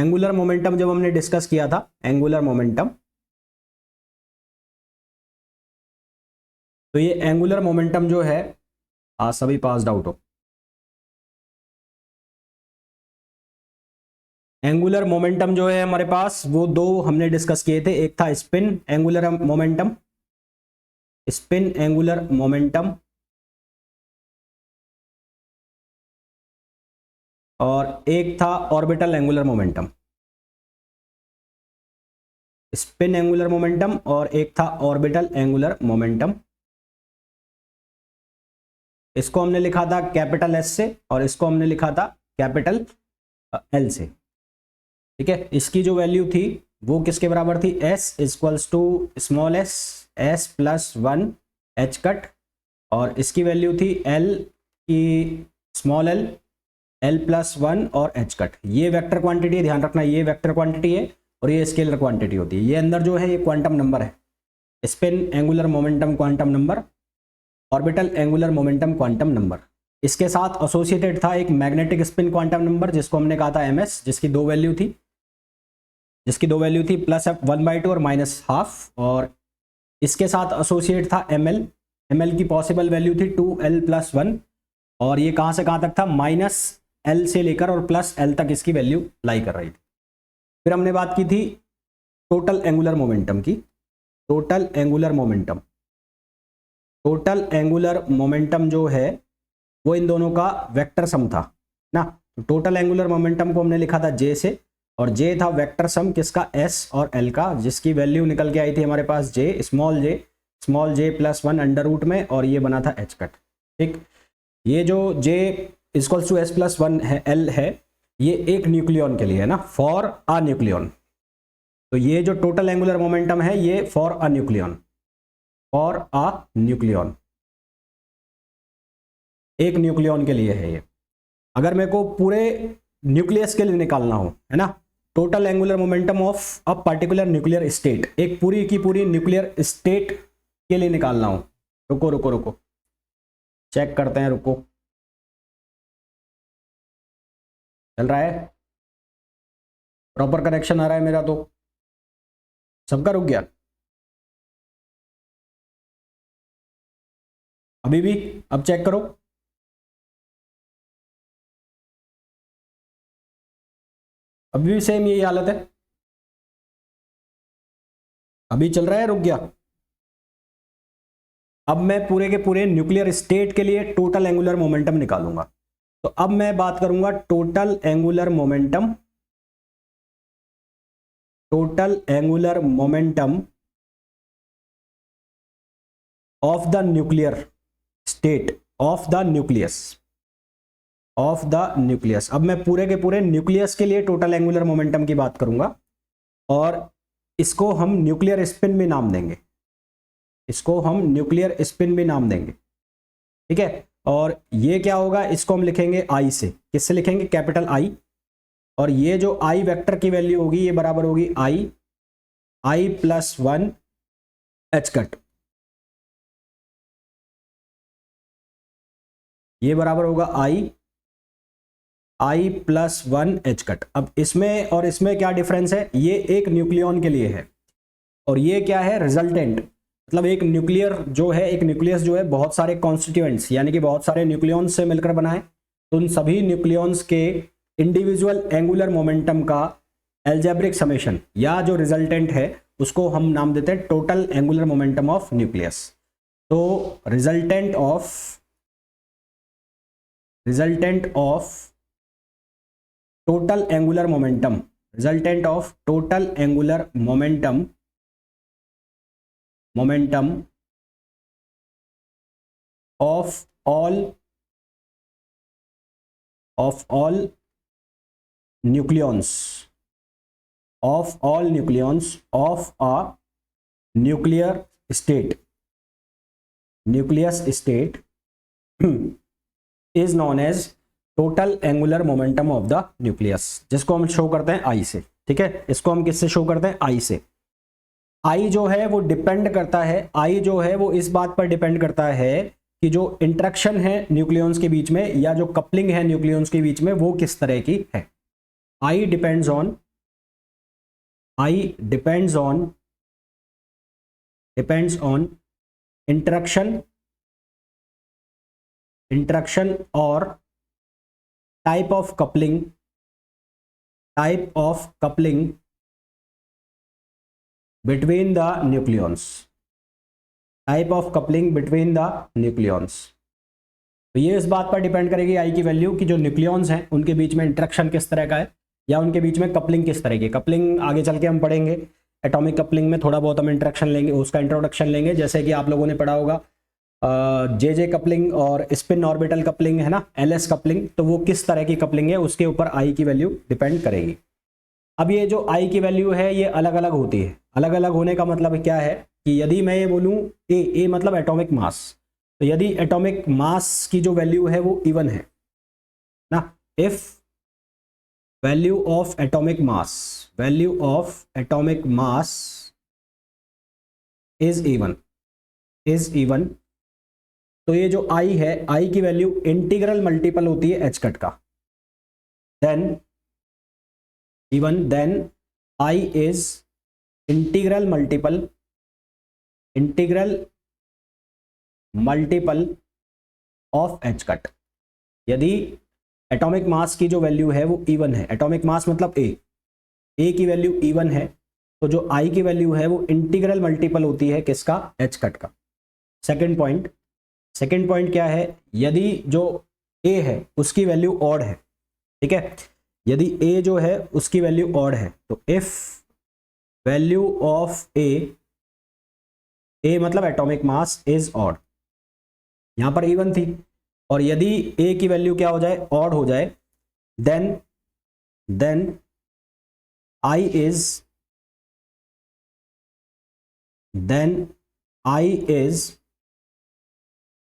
Angular momentum जब हमने discuss किया था, एंगुलर मोमेंटम, तो ये एंगुलर मोमेंटम जो है, आज सभी पास्ड आउट हो। एंगुलर मोमेंटम जो है हमारे पास वो दो हमने डिस्कस किए थे, एक था spin angular momentum, spin angular momentum, और एक था orbital angular momentum. Spin angular momentum और एक था ऑर्बिटल एंगुलर मोमेंटम। इसको हमने लिखा था कैपिटल एस से और इसको हमने लिखा था कैपिटल एल से, ठीक है। इसकी जो वैल्यू थी वो किसके बराबर थी, S equals to small S, S plus 1 H cut, और इसकी वैल्यू थी एल की स्मॉल एल, एल प्लस 1 और एच कट। ये वेक्टर क्वांटिटी है, ध्यान रखना ये वेक्टर क्वांटिटी है और ये स्केलर क्वांटिटी होती है। ये अंदर जो है ये क्वांटम नंबर है, spin angular momentum quantum number, orbital angular momentum quantum number. इसके साथ एसोसिएटेड था एक मैग्नेटिक स्पिन क्वांटम नंबर जिसको हमने कहा था एमएस, जिसकी दो वैल्यू थी प्लस 1/2 और -12, और इसके साथ एसोसिएट था एमएल, एमएल की पॉसिबल वैल्यू थी 2l + 1, और ये कहां से कहां तक था, -l से लेकर और +l तक इसकी वैल्यू लाई कर रही थी। फिर हमने बात की थी टोटल एंगुलर मोमेंटम की। टोटल एंगुलर मोमेंटम जो है वो इन दोनों का वेक्टर सम था ना। टोटल एंगुलर मोमेंटम को हमने लिखा था जे से, और जे था वेक्टर सम किसका, एस और एल का, जिसकी वैल्यू निकल के आई थी हमारे पास स्मॉल जे + 1 अंडर रूट में, और ये बना था एच कट, ठीक। ये जो जे इक्वल्स टू एस + 1 है, एल है, ये एक न्यूक्लियन के लिए है ना, फॉर अ न्यूक्लियन। तो ये जो टोटल एंगुलर मोमेंटम है ये फॉर अ न्यूक्लियन, एक न्यूक्लियन के लिए है ये। अगर मेरे को पूरे न्यूक्लियस के लिए निकालना हो, है ना, total angular momentum of a particular nuclear state, एक पूरी की पूरी न्यूक्लियर स्टेट के लिए निकालना हो, रुको चेक करते हैं, रुको, चल रहा है, प्रॉपर कनेक्शन आ रहा है मेरा, तो सबका रुक गया अभी भी, अब चेक करो, अभी भी सेम यही हालत है, अभी चल रहा है, रुक गया। अब मैं पूरे के पूरे न्यूक्लियर स्टेट के लिए टोटल एंगुलर मोमेंटम निकालूंगा। तो अब मैं बात करूंगा total angular momentum of the nuclear state of the nucleus. अब मैं पूरे के पूरे न्यूक्लियस के लिए टोटल एंगुलर मोमेंटम की बात करूंगा, और इसको हम न्यूक्लियर स्पिन भी नाम देंगे, ठीक है। और ये क्या होगा, इसको हम लिखेंगे आई से, किससे लिखेंगे, कैपिटल आई, और ये जो आई वेक्टर की वैल्यू होगी ये बराबर होगी आई + 1 एच कट, ये बराबर होगा आई + 1 एच कट। अब इसमें और इसमें क्या डिफरेंस है, ये एक न्यूक्लियन के लिए है और ये क्या है, रिजल्टेंट, मतलब एक न्यूक्लियस जो है बहुत सारे कॉन्स्टिट्यूएंट्स यानी कि बहुत सारे न्यूक्लियंस से मिलकर बना है। तो उन सभी न्यूक्लियंस के इंडिविजुअल एंगुलर मोमेंटम का एल्जेब्रिक समेशन या जो रिजल्टेंट है उसको हम नाम देते हैं total angular momentum of nucleus. तो resultant of total angular momentum of all nucleons of a nucleus state is known as total angular momentum of the nucleus, जिसको हम शो करते हैं आई से, ठीक है। इसको हम किससे शो करते हैं, आई से। आई जो है वो डिपेंड करता है, आई जो है वो इस बात पर डिपेंड करता है कि जो इंटरेक्शन है न्यूक्लियंस के बीच में या जो कपलिंग है न्यूक्लियंस के बीच में वो किस तरह की है। I depends on I depends on interaction or type of coupling between the nucleons, तो ये इस बात पर डिपेंड करेगी आई की वैल्यू कि जो न्यूक्लियॉन्स हैं उनके बीच में इंटरेक्शन किस तरह का है या उनके बीच में कपलिंग किस तरह की। कपलिंग आगे चल के हम पढ़ेंगे, एटॉमिक कपलिंग में थोड़ा बहुत हम इंटरेक्शन लेंगे, उसका इंट्रोडक्शन लेंगे, जैसे कि आप लोगों ने पढ़ा होगा जे कपलिंग और स्पिन ऑर्बिटल कपलिंग है ना, LS कपलिंग, तो वो किस तरह की कपलिंग है उसके ऊपर आई की वैल्यू डिपेंड करेगी। अब ये जो आई की वैल्यू है ये अलग अलग होती है। अलग अलग होने का मतलब क्या है कि यदि मैं ये बोलूँ ए मतलब एटॉमिक मास, तो यदि एटॉमिक मास की जो वैल्यू है वो इवन है ना, if value of atomic mass is even, तो ये जो आई है, आई की वैल्यू इंटीग्रल मल्टीपल होती है एच कट का, then I is integral multiple of H cut. यदि एटॉमिक मास की जो वैल्यू है वो इवन है, एटॉमिक मास मतलब ए की वैल्यू इवन है, तो जो आई की वैल्यू है वो इंटीग्रल मल्टीपल होती है किसका, एच कट का। सेकंड पॉइंट क्या है, यदि जो ए है उसकी वैल्यू ऑड है, ठीक है, यदि ए जो है उसकी वैल्यू ऑड है, तो इफ वैल्यू ऑफ ए मतलब एटॉमिक मास इज ऑड, यहां पर इवन थी, और यदि ए की वैल्यू क्या हो जाए, ऑड हो जाए, then I is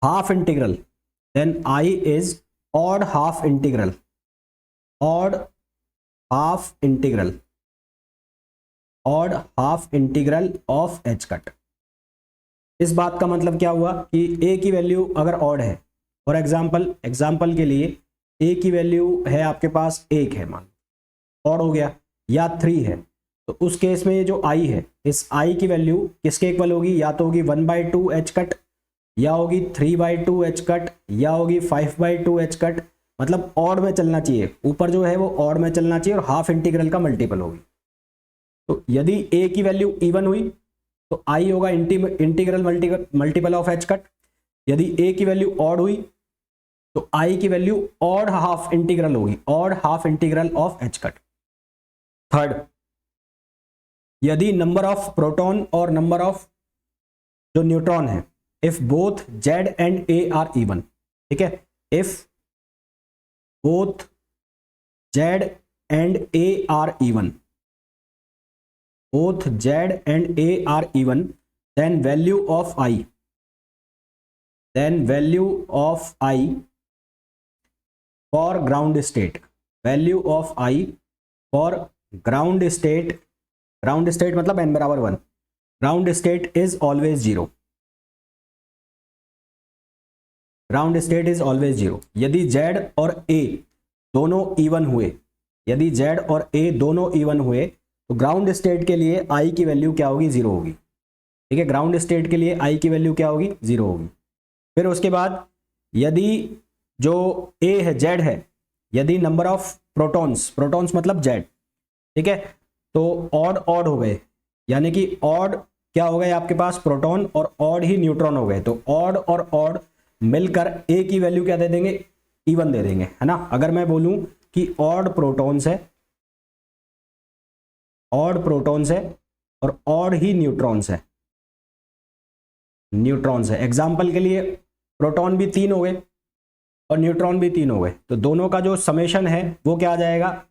half integral, then I is odd half integral of H cut. इस बात का मतलब क्या हुआ कि ए की वैल्यू अगर ऑड है, फॉर एग्जाम्पल के लिए ए की वैल्यू है आपके पास 1 है, मान ऑड हो गया, या 3 है, तो उस केस में ये जो आई है, इस आई की वैल्यू किसके इक्वल होगी, या तो होगी 1/2 एच कट, या होगी 3/2 एच कट, या होगी 5/2 एच कट, मतलब ऑड में चलना चाहिए, ऊपर जो है वो ऑड में चलना चाहिए और हाफ इंटीग्रल का मल्टीपल होगी। तो यदि ए की वैल्यू इवन हुई तो आई होगा integral multiple of H cut, यदि ए की वैल्यू ऑड हुई तो आई की वैल्यू ऑड हाफ इंटीग्रल होगी, odd half integral of H cut. Third, यदि नंबर ऑफ प्रोटॉन और नंबर ऑफ जो न्यूट्रॉन है, if both Z and A R even, ठीक है, if both Z and A R even, both Z and A are even, then value of I for ground state, ground state मतलब n बराबर 1, ground state is always zero, यदि Z और A दोनों even हुए, तो ground state के लिए आई की वैल्यू क्या होगी, 0 होगी, ठीक है, ग्राउंड स्टेट के लिए आई की वैल्यू क्या होगी, 0 होगी। फिर उसके बाद यदि जो ए है, जेड है, यदि नंबर ऑफ प्रोटॉन्स मतलब जेड, ठीक है, तो ऑड हो गए, यानी कि ऑड क्या हो गए आपके पास प्रोटॉन और ऑड ही न्यूट्रॉन हो गए, तो ऑड और ऑड मिलकर ए की वैल्यू क्या दे देंगे, इवन दे देंगे, है ना। अगर मैं बोलूं कि ऑड प्रोटॉन्स है और ऑड ही न्यूट्रॉन्स है, एग्जाम्पल के लिए प्रोटॉन भी 3 हो गए और न्यूट्रॉन भी 3 हो गए, तो दोनों का जो समेशन है वो क्या आ जाएगा,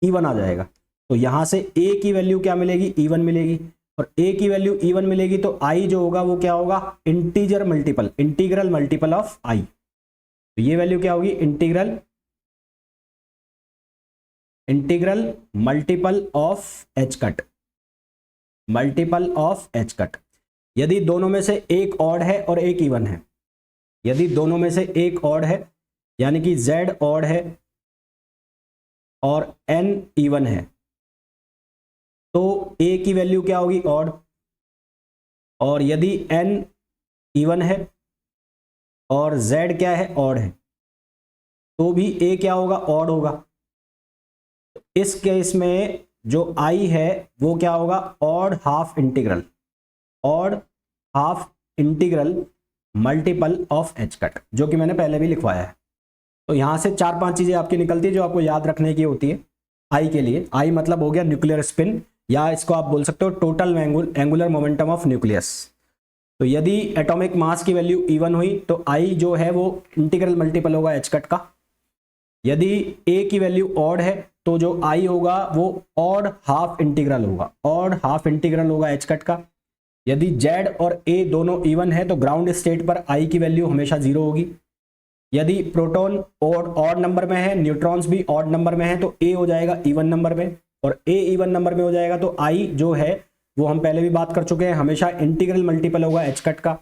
इवन आ जाएगा। तो यहां से ए की वैल्यू क्या मिलेगी, इवन मिलेगी, और ए की वैल्यू इवन मिलेगी तो आई जो होगा वो क्या होगा, इंटीग्रल मल्टीपल ऑफ आई, तो ये वैल्यू क्या होगी, integral multiple of H cut, यदि दोनों में से एक ऑड है और एक इवन है, यानी कि Z ऑड है और N इवन है, तो ए की वैल्यू क्या होगी, ऑड। और यदि एन इवन है और जेड क्या है, ऑड है, तो भी ए क्या होगा, ऑड होगा। तो इस केस में जो आई है वो क्या होगा, odd half integral, odd half integral multiple of H cut, जो कि मैंने पहले भी लिखवाया है। तो यहां से 4-5 चीजें आपकी निकलती है जो आपको याद रखने की होती है आई के लिए। आई मतलब हो गया न्यूक्लियर स्पिन, या इसको आप बोल सकते हो total angular momentum of nucleus. तो यदि एटॉमिक मास की वैल्यू इवन हुई तो आई जो है वो इंटीग्रल मल्टीपल होगा एच कट का। यदि ए की वैल्यू ऑड है तो जो आई होगा वो ऑड हाफ इंटीग्रल होगा, ऑड हाफ इंटीग्रल होगा एच कट का। यदि जेड और ए दोनों इवन है तो ग्राउंड स्टेट पर आई की वैल्यू हमेशा जीरो होगी। यदि प्रोटॉन ऑड नंबर में है, न्यूट्रॉन्स भी ऑड नंबर में है, तो ए हो जाएगा इवन नंबर में, और ए इवन नंबर में हो जाएगा तो आई जो है वो हम पहले भी बात कर चुके हैं, हमेशा इंटीग्रल मल्टीपल होगा एच कट का।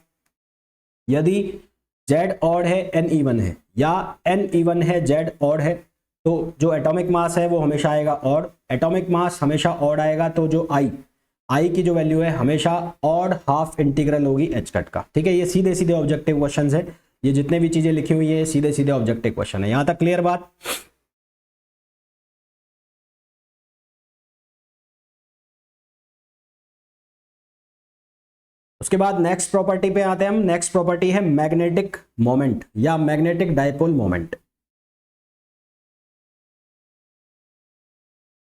यदि जेड ऑड है एन इवन है, या एन इवन है जेड ऑड है, तो जो एटॉमिक मास है वो हमेशा आएगा ऑड। एटॉमिक मास हमेशा ऑड आएगा तो जो आई की जो वैल्यू है हमेशा ऑड हाफ इंटीग्रल होगी एच कट का। ठीक है, ये सीधे सीधे ऑब्जेक्टिव क्वेश्चन है, ये जितने भी चीजें लिखी हुई है सीधे सीधे ऑब्जेक्टिव क्वेश्चन है। यहां तक क्लियर बात। उसके बाद नेक्स्ट प्रॉपर्टी पे आते हैं हम। नेक्स्ट प्रॉपर्टी है मैग्नेटिक मोमेंट या magnetic dipole moment.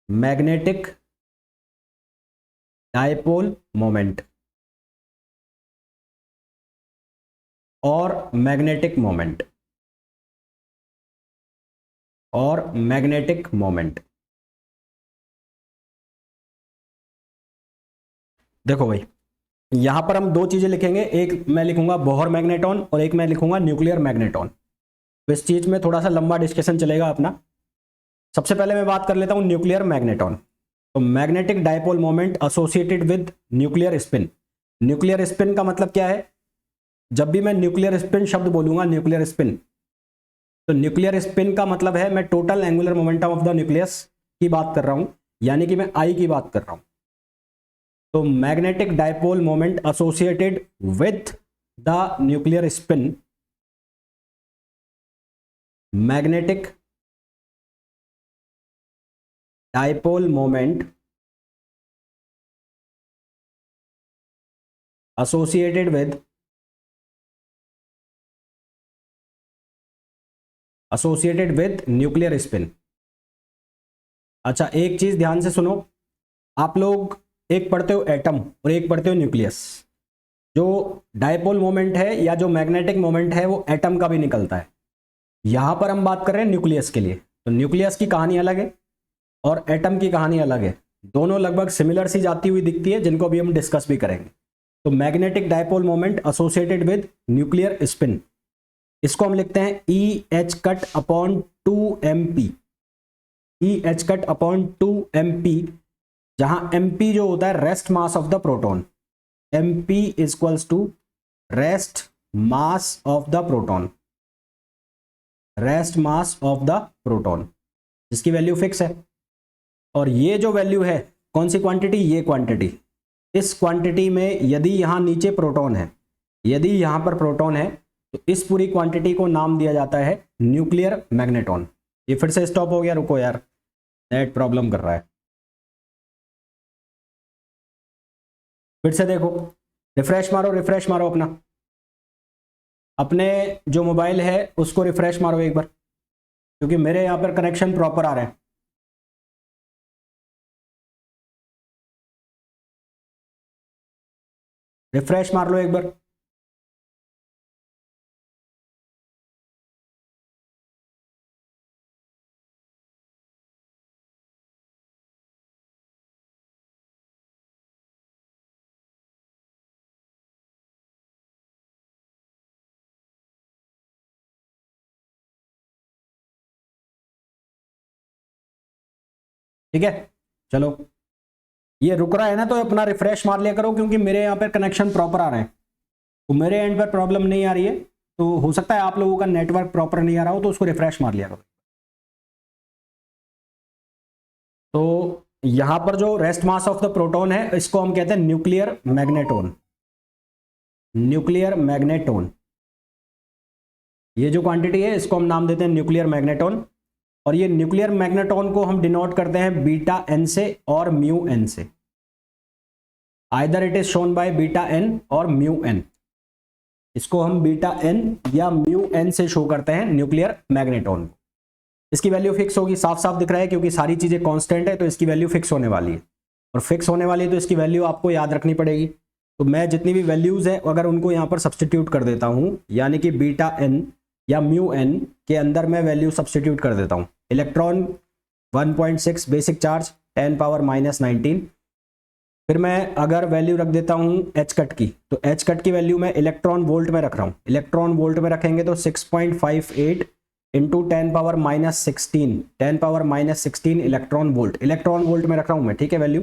Magnetic dipole moment और मैग्नेटिक मोमेंट, और मैग्नेटिक मोमेंट। देखो भाई, यहां पर हम दो चीजें लिखेंगे, एक मैं लिखूंगा बोहर मैग्नेटॉन और एक मैं लिखूंगा न्यूक्लियर मैग्नेटॉन। तो इस चीज में थोड़ा सा लंबा डिस्कशन चलेगा अपना। सबसे पहले मैं बात कर लेता हूं न्यूक्लियर मैग्नेटॉन। तो magnetic dipole moment associated with nuclear spin. Nuclear spin का मतलब क्या है, जब भी मैं न्यूक्लियर स्पिन शब्द बोलूंगा, न्यूक्लियर स्पिन, तो न्यूक्लियर स्पिन का मतलब है मैं total angular momentum of the nucleus की बात कर रहा हूं, यानी कि मैं आई की बात कर रहा हूं। तो magnetic dipole moment associated with the nuclear spin, magnetic dipole moment associated with nuclear spin. अच्छा, एक चीज ध्यान से सुनो, आप लोग एक पढ़ते हो एटम और एक पढ़ते हो न्यूक्लियस। जो डायपोल मोमेंट है या जो मैग्नेटिक मोमेंट है वो एटम का भी निकलता है। यहां पर हम बात कर रहे हैं न्यूक्लियस के लिए, तो न्यूक्लियस की कहानी अलग है और एटम की कहानी अलग है। दोनों लगभग सिमिलर सी जाती हुई दिखती है, जिनको भी हम डिस्कस भी करेंगे। तो magnetic dipole moment associated with nuclear spin, इसको हम लिखते हैं E H cut upon 2mp। E H cut upon 2mp, जहां mp जो होता है rest mass of the proton. mp equals to rest mass of the proton, rest mass of the proton, जिसकी value fix है। और ये जो value है कौन सी क्वांटिटी, ये क्वांटिटी। इस क्वांटिटी में यदि यहां नीचे प्रोटॉन है, यदि यहां पर प्रोटॉन है, तो इस पूरी क्वांटिटी को नाम दिया जाता है न्यूक्लियर मैग्नेटॉन। ये फिर से स्टॉप हो गया, रुको यार, नेट प्रॉब्लम कर रहा है। फिर से देखो, रिफ्रेश मारो, रिफ्रेश मारो अपने जो मोबाइल है उसको रिफ्रेश मारो एक बार, क्योंकि मेरे यहाँ पर कनेक्शन प्रॉपर आ रहा है। रिफ्रेश मार लो एक बार। ठीक है, चलो, ये रुक रहा है ना, तो अपना रिफ्रेश मार लिया करो, क्योंकि मेरे यहाँ पर कनेक्शन प्रॉपर आ रहे हैं। तो मेरे एंड पर प्रॉब्लम नहीं आ रही है, तो हो सकता है आप लोगों का नेटवर्क प्रॉपर नहीं आ रहा हो, तो उसको रिफ्रेश मार लिया करो। तो यहां पर जो rest mass of the proton है इसको हम कहते हैं न्यूक्लियर मैग्नेटोन। न्यूक्लियर मैग्नेटोन, ये जो क्वांटिटी है इसको हम नाम देते हैं न्यूक्लियर मैग्नेटोन। और ये न्यूक्लियर मैग्नेटोन को हम डिनोट करते हैं बीटा एन से और म्यू एन से। Either it is shown by beta N और म्यू एन। इसको हम बीटा एन या म्यू एन से शो करते हैं न्यूक्लियर मैग्नेटोन। इसकी वैल्यू फिक्स होगी, साफ साफ दिख रहा है क्योंकि सारी चीजें कांस्टेंट है तो इसकी वैल्यू फिक्स होने वाली है। और फिक्स होने वाली है तो इसकी वैल्यू आपको याद रखनी पड़ेगी। तो मैं जितनी भी वैल्यूज है अगर उनको यहाँ पर सब्सटीट्यूट कर देता हूँ, यानी कि बीटा एन या म्यू एन के अंदर मैं वैल्यू सब्सटीट्यूट कर देता हूँ। Electron 1.6 basic charge 10 power -19। फिर मैं अगर वैल्यू रख देता हूँ एच कट की, तो एच कट की वैल्यू मैं इलेक्ट्रॉन वोल्ट में रख रहा हूँ। इलेक्ट्रॉन वोल्ट में रखेंगे तो 6.58 into 10 power -16, 10 power -16 electron volt. Electron volt में रख रहा हूँ मैं, ठीक है वैल्यू।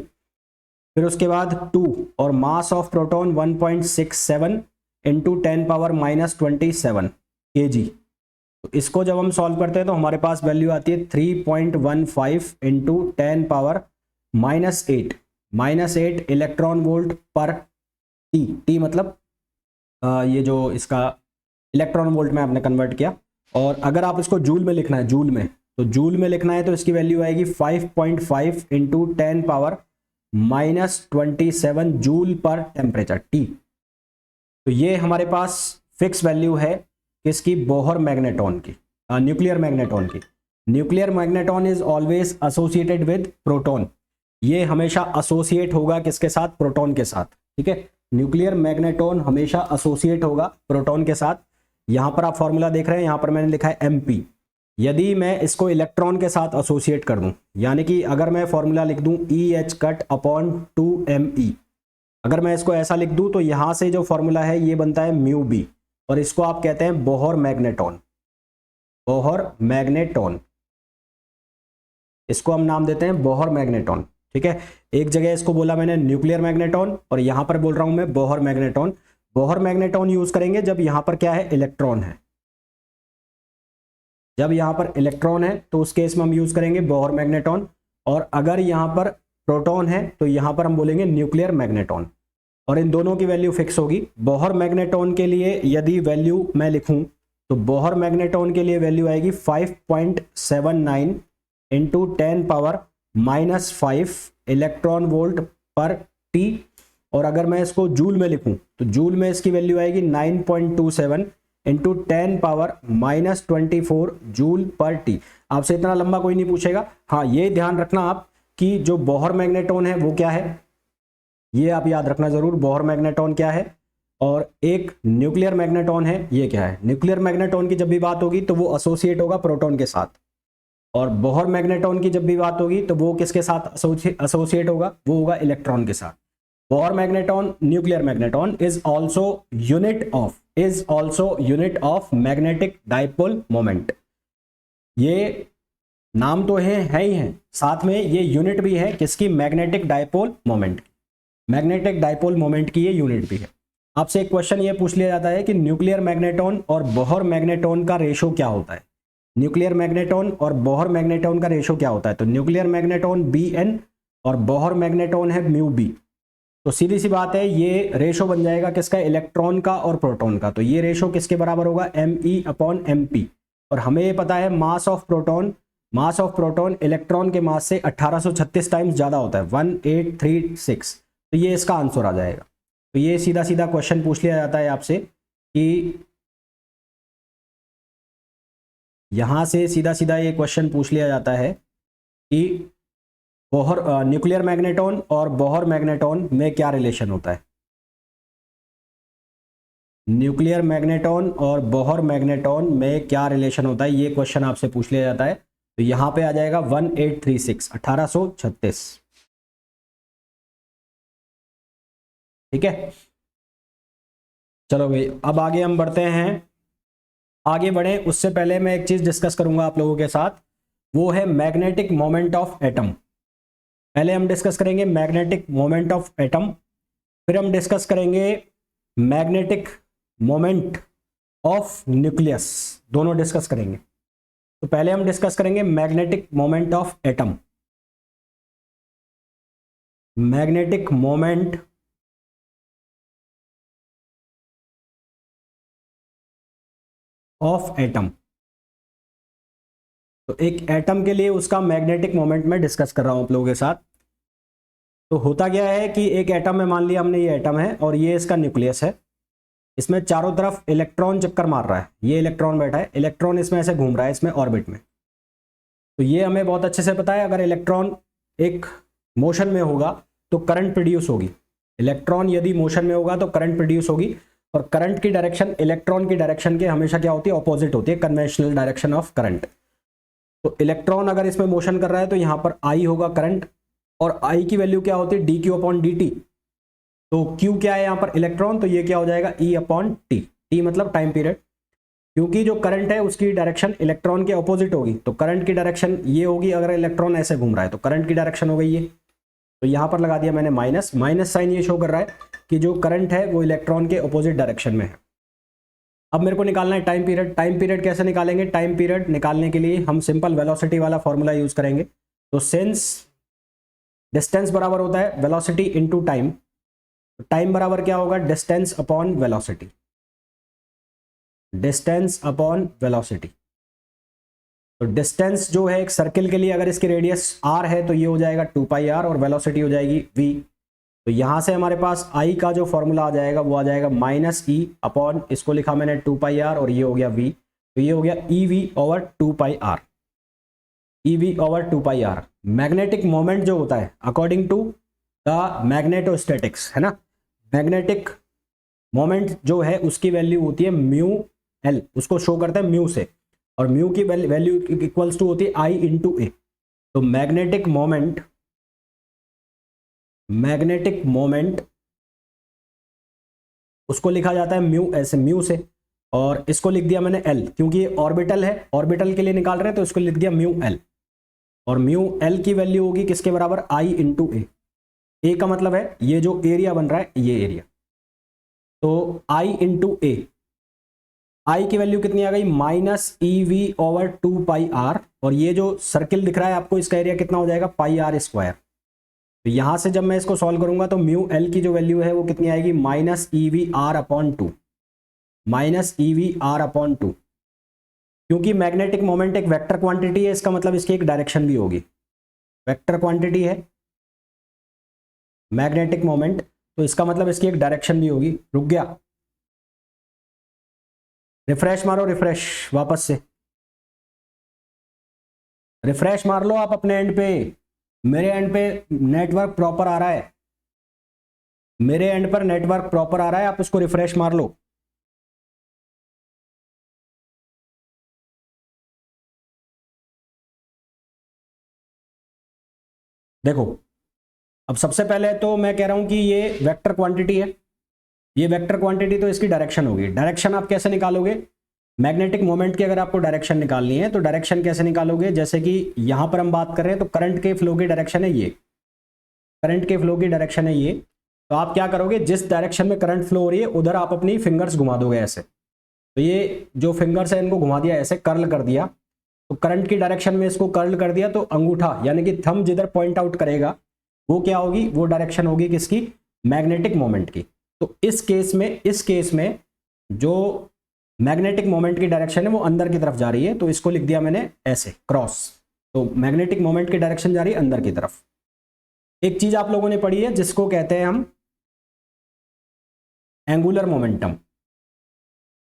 फिर उसके बाद 2 और mass of proton 1.67 into 10 power -27 kg। तो इसको जब हम सॉल्व करते हैं तो हमारे पास वैल्यू आती है 3.15 इंटू 10 पावर -8 इलेक्ट्रॉन वोल्ट पर टी। टी मतलब ये जो इसका इलेक्ट्रॉन वोल्ट में आपने कन्वर्ट किया। और अगर आप इसको जूल में लिखना है, जूल में, तो जूल में लिखना है तो इसकी वैल्यू आएगी 5.5 इंटू 10 पावर -27 जूल पर टेम्परेचर टी। तो ये हमारे पास फिक्स वैल्यू है किसकी, बोहर मैग्नेटोन की, न्यूक्लियर मैग्नेटोन की। Nuclear magneton is always associated with proton. ये हमेशा एसोसिएट होगा किसके साथ, प्रोटॉन के साथ, ठीक है। न्यूक्लियर मैग्नेटोन हमेशा एसोसिएट होगा प्रोटॉन के साथ। यहां पर आप फॉर्मूला देख रहे हैं, यहां पर मैंने लिखा है एमपी। यदि मैं इसको इलेक्ट्रॉन के साथ एसोसिएट कर दूं, यानी कि अगर मैं फॉर्मूला लिख दूं ई एच कट अपॉन 2me, अगर मैं इसको ऐसा लिख दूं तो यहां से जो फॉर्मूला है ये बनता है म्यू बी, और इसको आप कहते हैं बोहर मैग्नेटोन। बोहर मैग्नेटोन, इसको हम नाम देते हैं बोहर मैग्नेटोन, ठीक है। एक जगह इसको बोला मैंने न्यूक्लियर मैग्नेटोन और यहां पर बोल रहा हूं मैं Bohr magneton. Bohr magneton use करेंगे जब यहां पर क्या है, इलेक्ट्रॉन है। जब यहां पर इलेक्ट्रॉन है तो उस केस में हम यूज करेंगे बोहर मैग्नेटोन। और अगर यहां पर प्रोटॉन है तो यहां पर हम बोलेंगे न्यूक्लियर मैग्नेटोन। और इन दोनों की वैल्यू फिक्स होगी। बोहर मैग्नेटोन के लिए यदि वैल्यू मैं लिखूं तो बोहर मैग्नेटोन के लिए वैल्यू आएगी 5.79 इंटू 10 पावर -5 इलेक्ट्रॉन वोल्ट पर टी। और अगर मैं इसको जूल में लिखूं तो जूल में इसकी वैल्यू आएगी 9.27 इंटू 10 पावर -24 जूल पर टी। आपसे इतना लंबा कोई नहीं पूछेगा। हाँ, ये ध्यान रखना आप कि जो बोहर मैग्नेटोन है वो क्या है, ये आप याद रखना जरूर, बोहर मैग्नेटोन क्या है। और एक न्यूक्लियर मैग्नेटोन है, ये क्या है। न्यूक्लियर मैग्नेटोन की जब भी बात होगी तो वो एसोसिएट होगा प्रोटॉन के साथ, और बोहर मैग्नेटोन की जब भी बात होगी तो वो किसके साथ एसोसिएट होगा, वो होगा इलेक्ट्रॉन के साथ। Bohr magneton, nuclear magneton is also unit of magnetic dipole moment. ये नाम तो है ही है, साथ में ये यूनिट भी है किसकी, magnetic dipole moment. Magnetic dipole moment की ये यूनिट भी है। आपसे एक क्वेश्चन ये पूछ लिया जाता है कि न्यूक्लियर मैग्नेटोन और बोहर मैग्नेटोन का रेशो क्या होता है। न्यूक्लियर मैग्नेटोन और बोहर मैग्नेटोन का रेशो क्या होता है, तो न्यूक्लियर मैग्नेटोन Bn और बोहर मैग्नेटोन है म्यू बी। तो सीधी सी बात है, ये रेशो बन जाएगा किसका, इलेक्ट्रॉन का और प्रोटॉन का। तो ये रेशो किसके बराबर होगा, Me/Mp। और हमें ये पता है मास ऑफ प्रोटॉन इलेक्ट्रॉन के मास से 1836 टाइम्स ज्यादा होता है, 1836। तो ये इसका आंसर आ जाएगा। तो ये सीधा सीधा क्वेश्चन पूछ लिया जाता है आपसे कि यहां से सीधा सीधा ये क्वेश्चन पूछ लिया जाता है कि बोहर न्यूक्लियर मैग्नेटोन और बोहर मैग्नेटोन में क्या रिलेशन होता है। न्यूक्लियर मैग्नेटोन और बोहर मैग्नेटोन में क्या रिलेशन होता है, ये क्वेश्चन आपसे पूछ लिया जाता है। तो यहां पे आ जाएगा 1836, 1836, ठीक है। चलो भाई, अब आगे हम बढ़ते हैं। आगे बढ़े उससे पहले मैं एक चीज डिस्कस करूंगा आप लोगों के साथ, वो है मैग्नेटिक मोमेंट ऑफ एटम। पहले हम डिस्कस करेंगे मैग्नेटिक मोमेंट ऑफ एटम, फिर हम डिस्कस करेंगे मैग्नेटिक मोमेंट ऑफ न्यूक्लियस, दोनों डिस्कस करेंगे। तो पहले हम डिस्कस करेंगे magnetic moment of atom. Magnetic moment of atom. तो एक एटम के लिए उसका मैग्नेटिक मोमेंट मैं डिस्कस कर रहा हूं आप लोगों के साथ। तो होता क्या है कि एक एटम में मान लिया हमने ये एटम है और ये इसका न्यूक्लियस है, इसमें चारों तरफ इलेक्ट्रॉन चक्कर मार रहा है, ये इलेक्ट्रॉन बैठा है, इलेक्ट्रॉन इसमें ऐसे घूम रहा है इसमें ऑर्बिट में। तो ये हमें बहुत अच्छे से पता है, अगर इलेक्ट्रॉन एक मोशन में होगा तो करंट प्रोड्यूस होगी। इलेक्ट्रॉन यदि मोशन में होगा तो करंट प्रोड्यूस होगी, और करंट की डायरेक्शन इलेक्ट्रॉन की डायरेक्शन के हमेशा क्या होती है, ऑपोजिट होती है, कन्वेंशनल डायरेक्शन ऑफ करंट। तो इलेक्ट्रॉन अगर इसमें मोशन कर रहा है तो यहां पर आई होगा करंट, और आई की वैल्यू क्या होती है, D Q upon D T. तो क्यू क्या है यहां पर इलेक्ट्रॉन, तो ये क्या हो जाएगा ई अपॉन टी, टी मतलब टाइम पीरियड। क्योंकि जो करंट है उसकी डायरेक्शन इलेक्ट्रॉन के ऑपोजिट होगी, तो करंट की डायरेक्शन ये होगी, अगर इलेक्ट्रॉन ऐसे घूम रहा है तो करंट की डायरेक्शन हो गई ये। तो यहां पर लगा दिया मैंने माइनस, माइनस साइन ये शो कर रहा है कि जो करंट है वो इलेक्ट्रॉन के ऑपोजिट डायरेक्शन में है। अब मेरे को निकालना है टाइम पीरियड। टाइम पीरियड कैसे निकालेंगे, टाइम पीरियड निकालने के लिए हम सिंपल वेलोसिटी वाला फॉर्मूला यूज करेंगे। तो सिंस डिस्टेंस बराबर होता है वेलोसिटी इनटू टाइम, टाइम बराबर क्या होगा, distance upon velocity, distance upon velocity. तो डिस्टेंस जो है एक सर्किल के लिए अगर इसकी रेडियस r है तो ये हो जाएगा 2 पाई r और वेलोसिटी हो जाएगी v। तो यहां से हमारे पास i का जो फॉर्मूला आ जाएगा वो आ जाएगा माइनस ई अपॉन, इसको लिखा मैंने 2 पाई r और ये हो गया v, तो ये हो गया ev ओवर 2 पाई r, ev ओवर 2 पाई r। मैग्नेटिक मोमेंट जो होता है अकॉर्डिंग टू द मैग्नेटोस्टैटिक्स है ना, मैग्नेटिक मोमेंट जो है उसकी वैल्यू होती है म्यू एल, उसको शो करते हैं म्यू से, और म्यू की वैल्यू इक्वल्स टू होती है आई इंटू ए। तो मैग्नेटिक मोमेंट, मैग्नेटिक मोमेंट उसको लिखा जाता है म्यू ऐसे, म्यू से, और इसको लिख दिया मैंने एल, क्योंकि ये ऑर्बिटल है, ऑर्बिटल के लिए निकाल रहे हैं तो इसको लिख दिया म्यू एल, और म्यू एल की वैल्यू होगी किसके बराबर, आई इंटू ए। ए का मतलब है ये जो एरिया बन रहा है ये एरिया, तो आई इंटू ए, आई की वैल्यू कितनी आ गई, minus E V over 2 pi R, और ये जो सर्किल दिख रहा है आपको इसका एरिया कितना हो जाएगा, पाई आर स्क्वायर। तो यहां से जब मैं इसको सॉल्व करूंगा तो म्यू एल की जो वैल्यू है वो कितनी आएगी, minus E V R upon 2, minus E V R upon 2। क्योंकि मैग्नेटिक मोमेंट एक वेक्टर क्वांटिटी है, इसका मतलब इसकी एक डायरेक्शन भी होगी, वेक्टर क्वांटिटी है मैग्नेटिक मोमेंट, तो इसका मतलब इसकी एक डायरेक्शन भी होगी। रुक गया, रिफ्रेश मारो, रिफ्रेश वापस से रिफ्रेश मार लो आप अपने एंड पे, मेरे एंड पे नेटवर्क प्रॉपर आ रहा है, मेरे एंड पर नेटवर्क प्रॉपर आ रहा है, आप उसको रिफ्रेश मार लो। देखो अब सबसे पहले तो मैं कह रहा हूं कि ये वेक्टर क्वांटिटी है, ये वेक्टर क्वांटिटी तो इसकी डायरेक्शन होगी। डायरेक्शन आप कैसे निकालोगे, मैग्नेटिक मोमेंट की अगर आपको डायरेक्शन निकालनी है तो डायरेक्शन कैसे निकालोगे, जैसे कि यहां पर हम बात कर रहे हैं तो करंट के फ्लो की डायरेक्शन है ये, करंट के फ्लो की डायरेक्शन है ये, तो आप क्या करोगे, जिस डायरेक्शन में करंट फ्लो हो रही है उधर आप अपनी फिंगर्स घुमा दोगे ऐसे। तो ये जो फिंगर्स है इनको घुमा दिया ऐसे, कर्ल कर दिया, तो करंट की डायरेक्शन में इसको कर्ल कर दिया, तो अंगूठा यानी कि थंब जिधर पॉइंट आउट करेगा वो क्या होगी, वो डायरेक्शन होगी किसकी, मैग्नेटिक मोमेंट की। तो इस केस में जो मैग्नेटिक मोमेंट की डायरेक्शन है वो अंदर की तरफ जा रही है, तो इसको लिख दिया मैंने ऐसे क्रॉस, तो मैग्नेटिक मोमेंट की डायरेक्शन जा रही है अंदर की तरफ। एक चीज आप लोगों ने पढ़ी है जिसको कहते हैं हम एंगुलर मोमेंटम,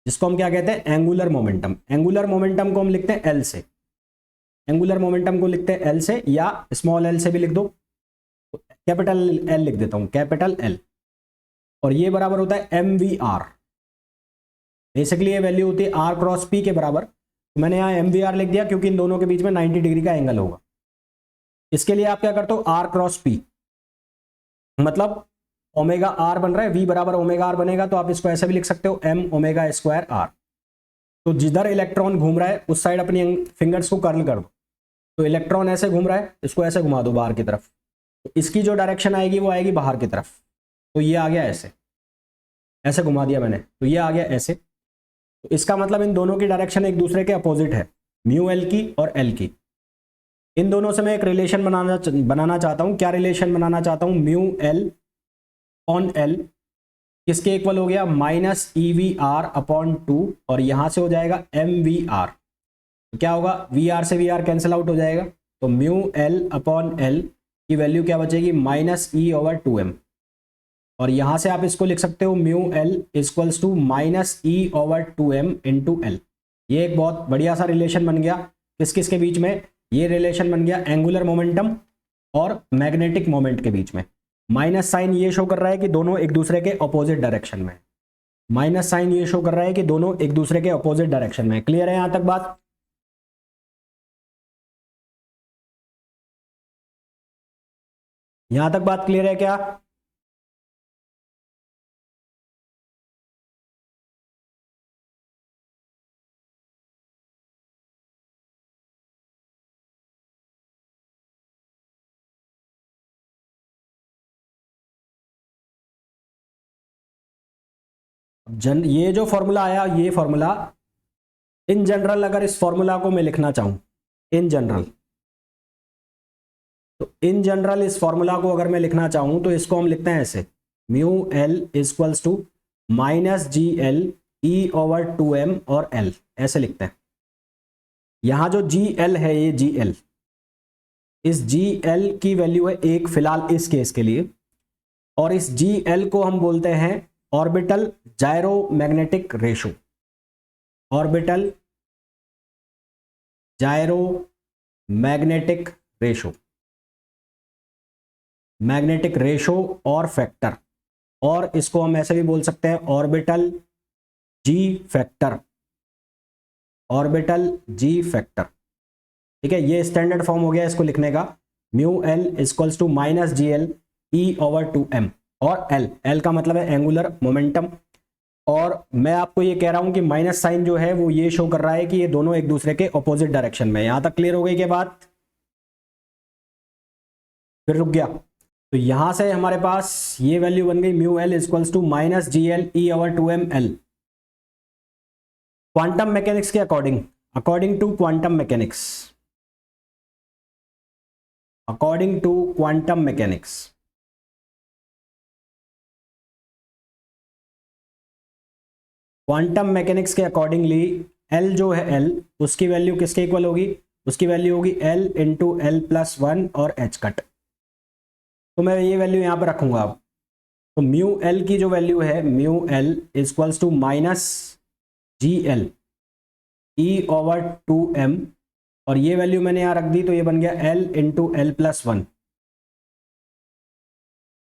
जिसको हम क्या कहते हैं, एंगुलर मोमेंटम। एंगुलर मोमेंटम को हम लिखते हैं एल से, एंगुलर मोमेंटम को लिखते हैं एल से, या स्मॉल एल से भी लिख दो, कैपिटल एल लिख देता हूं, कैपिटल एल, और ये बराबर होता है एम वी आर। बेसिकली ये वैल्यू होती है आर क्रॉस पी के बराबर, तो मैंने यहाँ एम वी आर लिख दिया क्योंकि इन दोनों के बीच में 90 डिग्री का एंगल होगा। इसके लिए आप क्या करते हो, आर क्रॉस पी, मतलब ओमेगा आर बन रहा है, वी बराबर ओमेगा आर बनेगा, तो आप इसको ऐसे भी लिख सकते हो एम ओमेगा स्क्वायर आर। तो जिधर इलेक्ट्रॉन घूम रहा है उस साइड अपनी फिंगर्स को कर्ल कर दो, तो इलेक्ट्रॉन ऐसे घूम रहा है, इसको ऐसे घुमा दो बाहर की तरफ, तो इसकी जो डायरेक्शन आएगी वो आएगी बाहर की तरफ। तो ये आ गया ऐसे, ऐसे घुमा दिया मैंने, तो ये आ गया ऐसे। तो इसका मतलब इन दोनों की डायरेक्शन एक दूसरे के अपोजिट है, म्यू एल की और एल की। इन दोनों से मैं एक रिलेशन बनाना चाहता हूं। क्या रिलेशन बनाना चाहता हूं? म्यू एल ऑन एल किसके इक्वल हो गया? Minus E V R upon 2, और यहां से हो जाएगा एम वी आर। तो क्या होगा? वी आर से वी आर कैंसिल आउट हो जाएगा, तो म्यू एल अपॉन एल की वैल्यू क्या बचेगी? Minus E over 2m। और यहां से आप इसको लिख सकते हो mu L equals to minus E over 2m into L. ये एक बहुत बढ़िया सा रिलेशन बन गया। किस किस के बीच में? ये रिलेशन बन गया एंगुलर मोमेंटम और मैग्नेटिक मोमेंट के बीच में। माइनस साइन ये शो कर रहा है कि दोनों एक दूसरे के ऑपोजिट डायरेक्शन में। माइनस साइन ये शो कर रहा है कि दोनों एक दूसरे के ऑपोजिट डायरेक्शन में। क्लियर है यहां तक बात? यहां तक बात क्लियर है क्या? ये जो फॉर्मूला आया, ये फॉर्मूला इन जनरल, अगर इस फॉर्मूला को मैं लिखना चाहूं इन जनरल, तो इन जनरल इस फॉर्मूला को अगर मैं लिखना चाहूं तो इसको हम लिखते हैं ऐसे, mu L equals to minus ji L E over 2m और एल, ऐसे लिखते हैं। यहां जो जी एल है, ये जी एल, इस जी एल की वैल्यू है एक फिलहाल इस केस के लिए, और इस जी एल को हम बोलते हैं orbital gyromagnetic ratio. Orbital gyromagnetic ratio, magnetic ratio और फैक्टर, और इसको हम ऐसे भी बोल सकते हैं orbital g factor. Orbital g factor, ठीक है। ये स्टैंडर्ड फॉर्म हो गया इसको लिखने का, mu L equals to minus ji L E over 2m, और एल, एल का मतलब है एंगुलर मोमेंटम। और मैं आपको ये कह रहा हूं कि माइनस साइन जो है वो ये शो कर रहा है कि ये दोनों एक दूसरे के ऑपोजिट डायरेक्शन में। यहां तक क्लियर हो गई के बाद फिर रुक गया। तो यहां से हमारे पास ये वैल्यू बन गई mu L equals to minus ji L E over 2m L. Quantum mechanics के according, according to quantum mechanics, according to quantum mechanics, quantum mechanics के अकॉर्डिंगली एल जो है, एल उसकी वैल्यू किसके इक्वल होगी? उसकी वैल्यू होगी एल इंटू एल प्लस 1 और एच कट। तो मैं ये वैल्यू यहां पर रखूंगा अब। तो म्यू एल की जो वैल्यू है, mu L equals to minus ji L E over 2m, और ये वैल्यू मैंने यहां रख दी, तो ये बन गया L into L plus 1,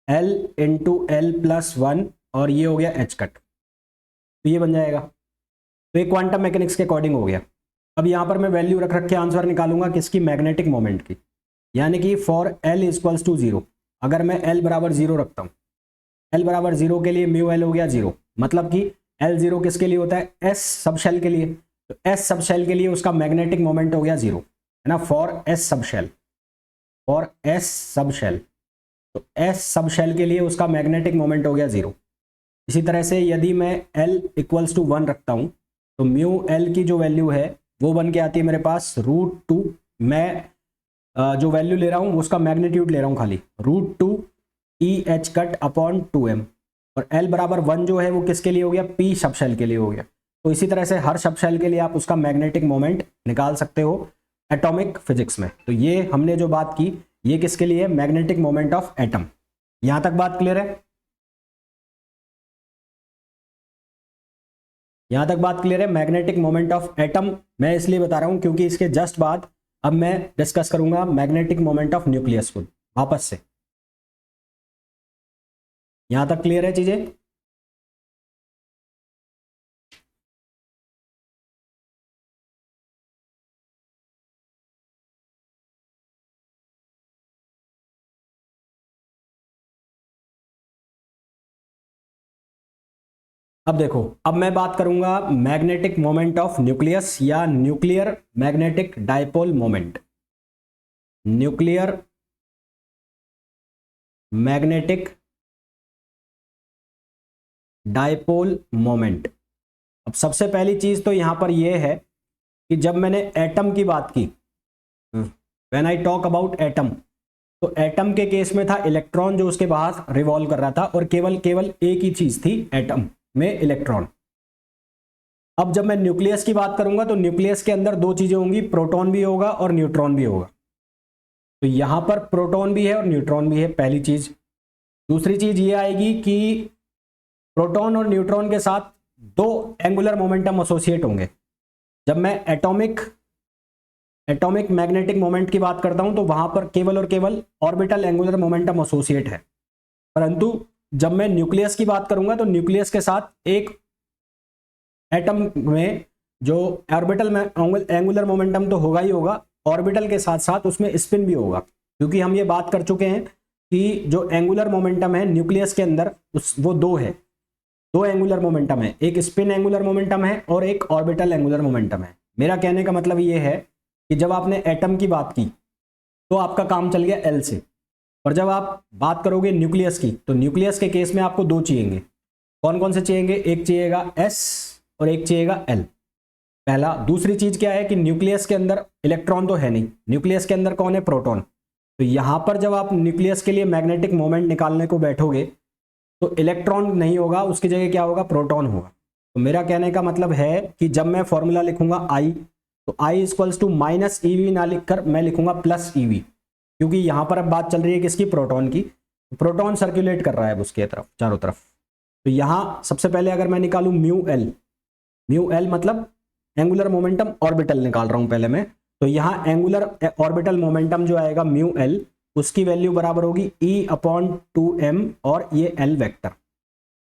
L into L plus 1, और ये हो गया एच कट। तो ये बन जाएगा। तो ये क्वांटम मैकेनिक्स के अकॉर्डिंग हो गया। अब यहां पर मैं वैल्यू रख रख के आंसर निकालूंगा किसकी? मैग्नेटिक मोमेंट की। यानी कि फॉर एल इक्वल्स टू 0, अगर मैं एल बराबर 0 रखता हूं, एल बराबर 0 के लिए म्यू एल हो गया 0, मतलब कि एल 0 किसके लिए होता है? एस सब शेल के लिए। तो एस सब शेल के लिए उसका मैग्नेटिक मोमेंट हो गया 0, है ना, for S subshell, for S subshell. तो एस सब शेल के लिए उसका मैग्नेटिक मोमेंट हो गया 0। इसी तरह से यदि मैं एल इक्वल्स टू 1 रखता हूं, तो म्यू एल की जो वैल्यू है वो बन के आती है मेरे पास √2, मैं जो वैल्यू ले रहा हूं उसका मैग्नीट्यूड ले रहा हूं खाली, √2 ई एच कट अपॉन 2m। और एल बराबर 1 जो है वो किसके लिए हो गया? पी सब शेल के लिए हो गया। तो इसी तरह से हर सब शेल के लिए आप उसका मैग्नेटिक मोमेंट निकाल सकते हो एटॉमिक फिजिक्स में। तो ये हमने जो बात की, ये किसके लिए? Magnetic moment of atom. यहां तक बात क्लियर है? यहां तक बात क्लियर है? मैग्नेटिक मोमेंट ऑफ एटम मैं इसलिए बता रहा हूं क्योंकि इसके जस्ट बाद अब मैं डिस्कस करूंगा मैग्नेटिक मोमेंट ऑफ न्यूक्लियस को वापस से। यहां तक क्लियर है चीजें? अब देखो, अब मैं बात करूंगा मैग्नेटिक मोमेंट ऑफ न्यूक्लियस या nuclear magnetic dipole moment. Nuclear magnetic dipole moment. अब सबसे पहली चीज तो यहां पर यह है कि जब मैंने एटम की बात की, when I talk about atom, तो एटम के केस में था इलेक्ट्रॉन जो उसके बाहर रिवॉल्व कर रहा था और केवल केवल एक ही चीज थी एटम में, इलेक्ट्रॉन। अब जब मैं न्यूक्लियस की बात करूंगा तो न्यूक्लियस के अंदर दो चीजें होंगी, प्रोटॉन भी होगा और न्यूट्रॉन भी होगा। तो यहां पर प्रोटॉन भी है और न्यूट्रॉन भी है, पहली चीज। दूसरी चीज ये आएगी कि प्रोटॉन और न्यूट्रॉन के साथ दो एंगुलर मोमेंटम एसोसिएट होंगे। जब मैं एटॉमिक मैग्नेटिक मोमेंट की बात करता हूं तो वहां पर केवल और केवल ऑर्बिटल एंगुलर मोमेंटम एसोसिएट है, परंतु जब मैं न्यूक्लियस की बात करूंगा तो न्यूक्लियस के साथ एक एटम में जो ऑर्बिटल में एंगुलर मोमेंटम तो होगा ही होगा, ऑर्बिटल के साथ साथ उसमें स्पिन भी होगा, क्योंकि हम ये बात कर चुके हैं कि जो एंगुलर मोमेंटम है न्यूक्लियस के अंदर वो दो है, दो एंगुलर मोमेंटम है, एक स्पिन एंगुलर मोमेंटम है और एक ऑर्बिटल एंगुलर मोमेंटम है। मेरा कहने का मतलब ये है कि जब आपने एटम की बात की तो आपका काम चल गया एल से, और जब आप बात करोगे न्यूक्लियस की तो न्यूक्लियस के केस में आपको दो चाहिएंगे। कौन कौन से चाहिएंगे? एक चाहिएगा एस और एक चाहिएगा एल, पहला। दूसरी चीज क्या है कि न्यूक्लियस के अंदर इलेक्ट्रॉन तो है नहीं, न्यूक्लियस के अंदर कौन है? प्रोटॉन। तो यहां पर जब आप न्यूक्लियस के लिए मैग्नेटिक मोमेंट निकालने को बैठोगे तो इलेक्ट्रॉन नहीं होगा, उसकी जगह क्या होगा? प्रोटॉन होगा। तो मेरा कहने का मतलब है कि जब मैं फॉर्मूला लिखूंगा आई, तो I equals to minus EV ना लिखकर मैं लिखूंगा प्लस ईवी, क्योंकि यहां पर अब बात चल रही है किसकी? प्रोटॉन की। प्रोटॉन सर्कुलेट कर रहा है उसके तरफ, चारों तरफ। तो यहां सबसे पहले अगर मैं निकालूं म्यू एल मतलब एंगुलर मोमेंटम ऑर्बिटल निकाल रहा हूं पहले मैं, तो यहां एंगुलर ऑर्बिटल मोमेंटम जो आएगा म्यू एल, उसकी वैल्यू बराबर होगी E/2m और ये एल वेक्टर,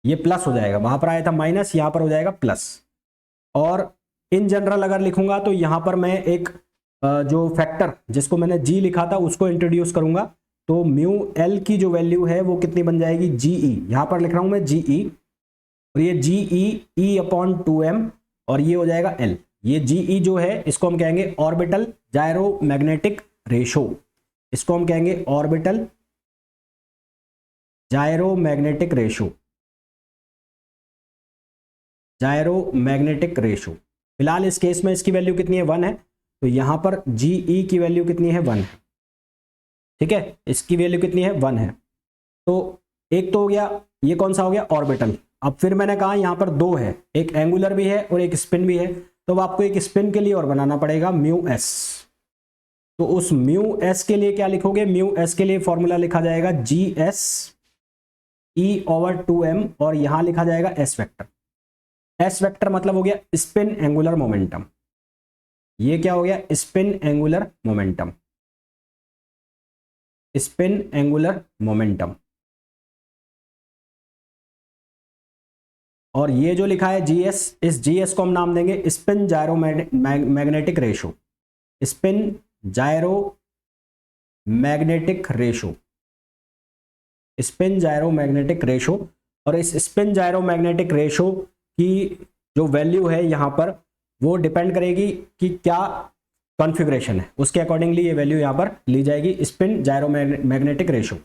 ये प्लस हो जाएगा, वहां पर आया था माइनस, यहां पर हो जाएगा प्लस। और इन जनरल अगर लिखूंगा तो यहां पर मैं एक जो फैक्टर जिसको मैंने जी लिखा था उसको इंट्रोड्यूस करूंगा, तो म्यू एल की जो वैल्यू है वो कितनी बन जाएगी? जीई, यहां पर लिख रहा हूं मैं जीई, और ये जीई E/2m और ये हो जाएगा एल। ये जीई जो है इसको हम कहेंगे ऑर्बिटल जायरो मैग्नेटिक रेशो, इसको हम कहेंगे orbital gyromagnetic ratio, gyromagnetic ratio. फिलहाल इस केस में इसकी वैल्यू कितनी है? 1 है, तो यहां पर जीई की वैल्यू कितनी है? 1 है, ठीक है, इसकी वैल्यू कितनी है? 1 है। तो एक तो हो गया, ये कौन सा हो गया? ऑर्बिटल। अब फिर मैंने कहा यहां पर दो है, एक एंगुलर भी है और एक स्पिन भी है, तो आपको एक स्पिन के लिए और बनाना पड़ेगा म्यू एस। तो उस म्यू एस के लिए क्या लिखोगे? म्यू एस के लिए फॉर्मूला लिखा जाएगा जी एस E/2m और यहां लिखा जाएगा एस वेक्टर। एस वेक्टर मतलब हो गया स्पिन एंगुलर मोमेंटम, ये क्या हो गया? Spin angular momentum, spin angular momentum. और ये जो लिखा है जीएस, इस जीएस को हम नाम देंगे spin gyromagnetic ratio, spin gyromagnetic ratio, spin gyromagnetic ratio. और इस स्पिन जायरो मैग्नेटिक रेशो की जो वैल्यू है यहां पर वो डिपेंड करेगी कि क्या कॉन्फ़िगरेशन है, उसके अकॉर्डिंगली ये वैल्यू यहां पर ली जाएगी, स्पिन जायरो मैग्नेटिक रेशो।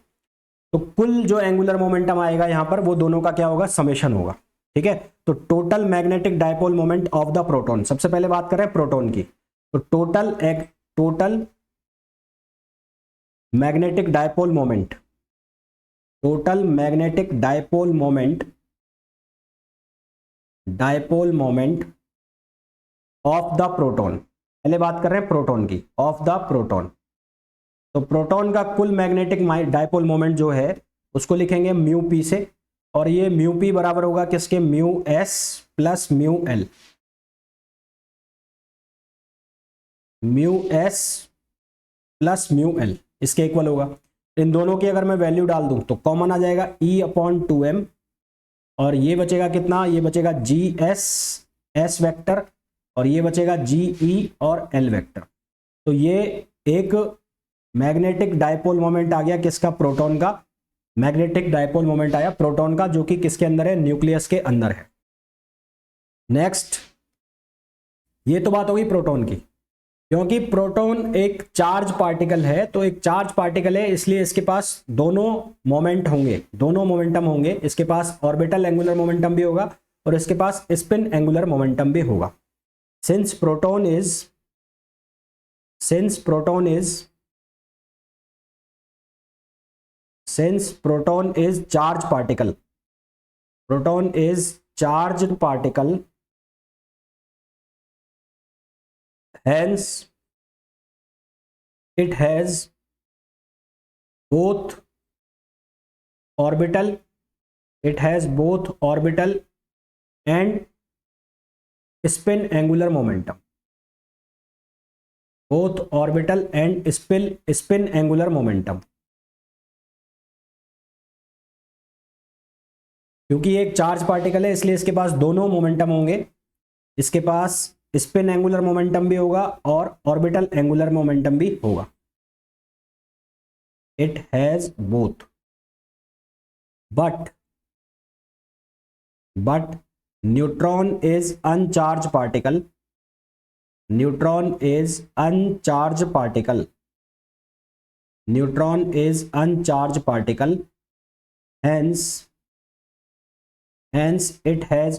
तो कुल जो एंगुलर मोमेंटम आएगा यहां पर वो दोनों का क्या होगा? समेशन होगा, ठीक है। तो total magnetic dipole moment of the proton, सबसे पहले बात करें प्रोटॉन की, तो total magnetic dipole moment, total magnetic dipole moment of the proton, पहले बात कर रहे हैं प्रोटॉन की, ऑफ द प्रोटॉन। तो प्रोटॉन का कुल मैग्नेटिक डायपोल मोमेंट जो है उसको लिखेंगे म्यू पी से, और ये म्यू पी बराबर होगा किसके? Mu S plus mu L, mu S plus mu L इसके इक्वल होगा। इन दोनों की अगर मैं वैल्यू डाल दूं तो कॉमन आ जाएगा E/2m, और ये बचेगा कितना? ये बचेगा जी एस वेक्टर, और ये बचेगा जीई और एल वेक्टर। तो ये एक मैग्नेटिक डायपोल मोमेंट आ गया किसका? प्रोटॉन का। मैग्नेटिक डायपोल मोमेंट आया प्रोटॉन का, जो कि किसके अंदर है? न्यूक्लियस के अंदर है। नेक्स्ट, ये तो बात होगी प्रोटॉन की, क्योंकि प्रोटॉन एक चार्ज पार्टिकल है, तो एक चार्ज पार्टिकल है इसलिए इसके पास दोनों मोमेंट होंगे, दोनों मोमेंटम होंगे, इसके पास ऑर्बिटल एंगुलर मोमेंटम भी होगा और इसके पास स्पिन एंगुलर मोमेंटम भी होगा। Since proton is since proton is charged particle, proton is charged particle, hence it has both orbital, it has both orbital and spin angular momentum, both orbital and spin angular momentum। क्योंकि ये एक charge particle है इसलिए इसके पास दोनों momentum होंगे, इसके पास spin angular momentum भी होगा और ऑर्बिटल एंगुलर मोमेंटम भी होगा। It has both, but neutron is अनचार्ज particle, neutron is अनचार्ज particle, neutron is अनचार्ज particle, hence it has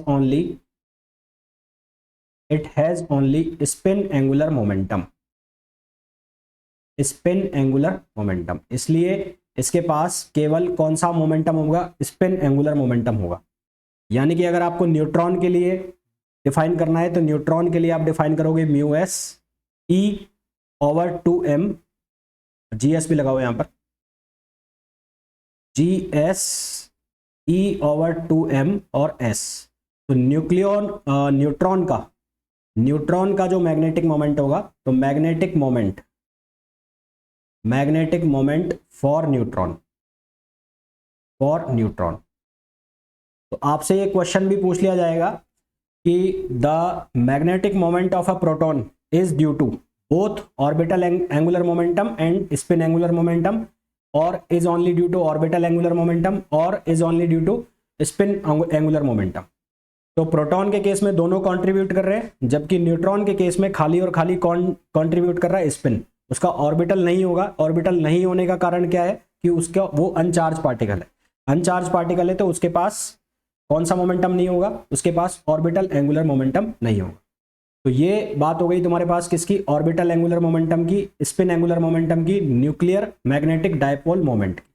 only spin angular momentum, spin angular momentum। इसलिए इसके पास केवल कौन सा मोमेंटम होगा, स्पिन एंगुलर मोमेंटम होगा। यानी कि अगर आपको न्यूट्रॉन के लिए डिफाइन करना है तो न्यूट्रॉन के लिए आप डिफाइन करोगे mu S E over 2m, G S भी लगाओ यहां पर, G S E over 2m और s। तो न्यूट्रॉन का जो मैग्नेटिक मोमेंट होगा, तो मैग्नेटिक मोमेंट फॉर न्यूट्रॉन, तो आपसे ये क्वेश्चन भी पूछ लिया जाएगा कि the magnetic moment of a proton is due to both orbital angular momentum and spin angular momentum, or is only due to orbital angular momentum, or is only due to spin angular momentum। तो proton के case में दोनों contribute कर रहे हैं, जबकि neutron के case में खाली और खाली कौन कंट्रीब्यूट कर रहा है, स्पिन। उसका ऑर्बिटल नहीं होगा। ऑर्बिटल नहीं होने का कारण क्या है कि उसका वो अनचार्ज पार्टिकल है, अनचार्ज पार्टिकल है तो उसके पास कौन सा मोमेंटम नहीं होगा, उसके पास ऑर्बिटल एंगुलर मोमेंटम नहीं होगा। तो ये बात हो गई तुम्हारे पास किसकी, ऑर्बिटल एंगुलर मोमेंटम की, स्पिन एंगुलर मोमेंटम की, न्यूक्लियर मैग्नेटिक डायपोल मोमेंट की।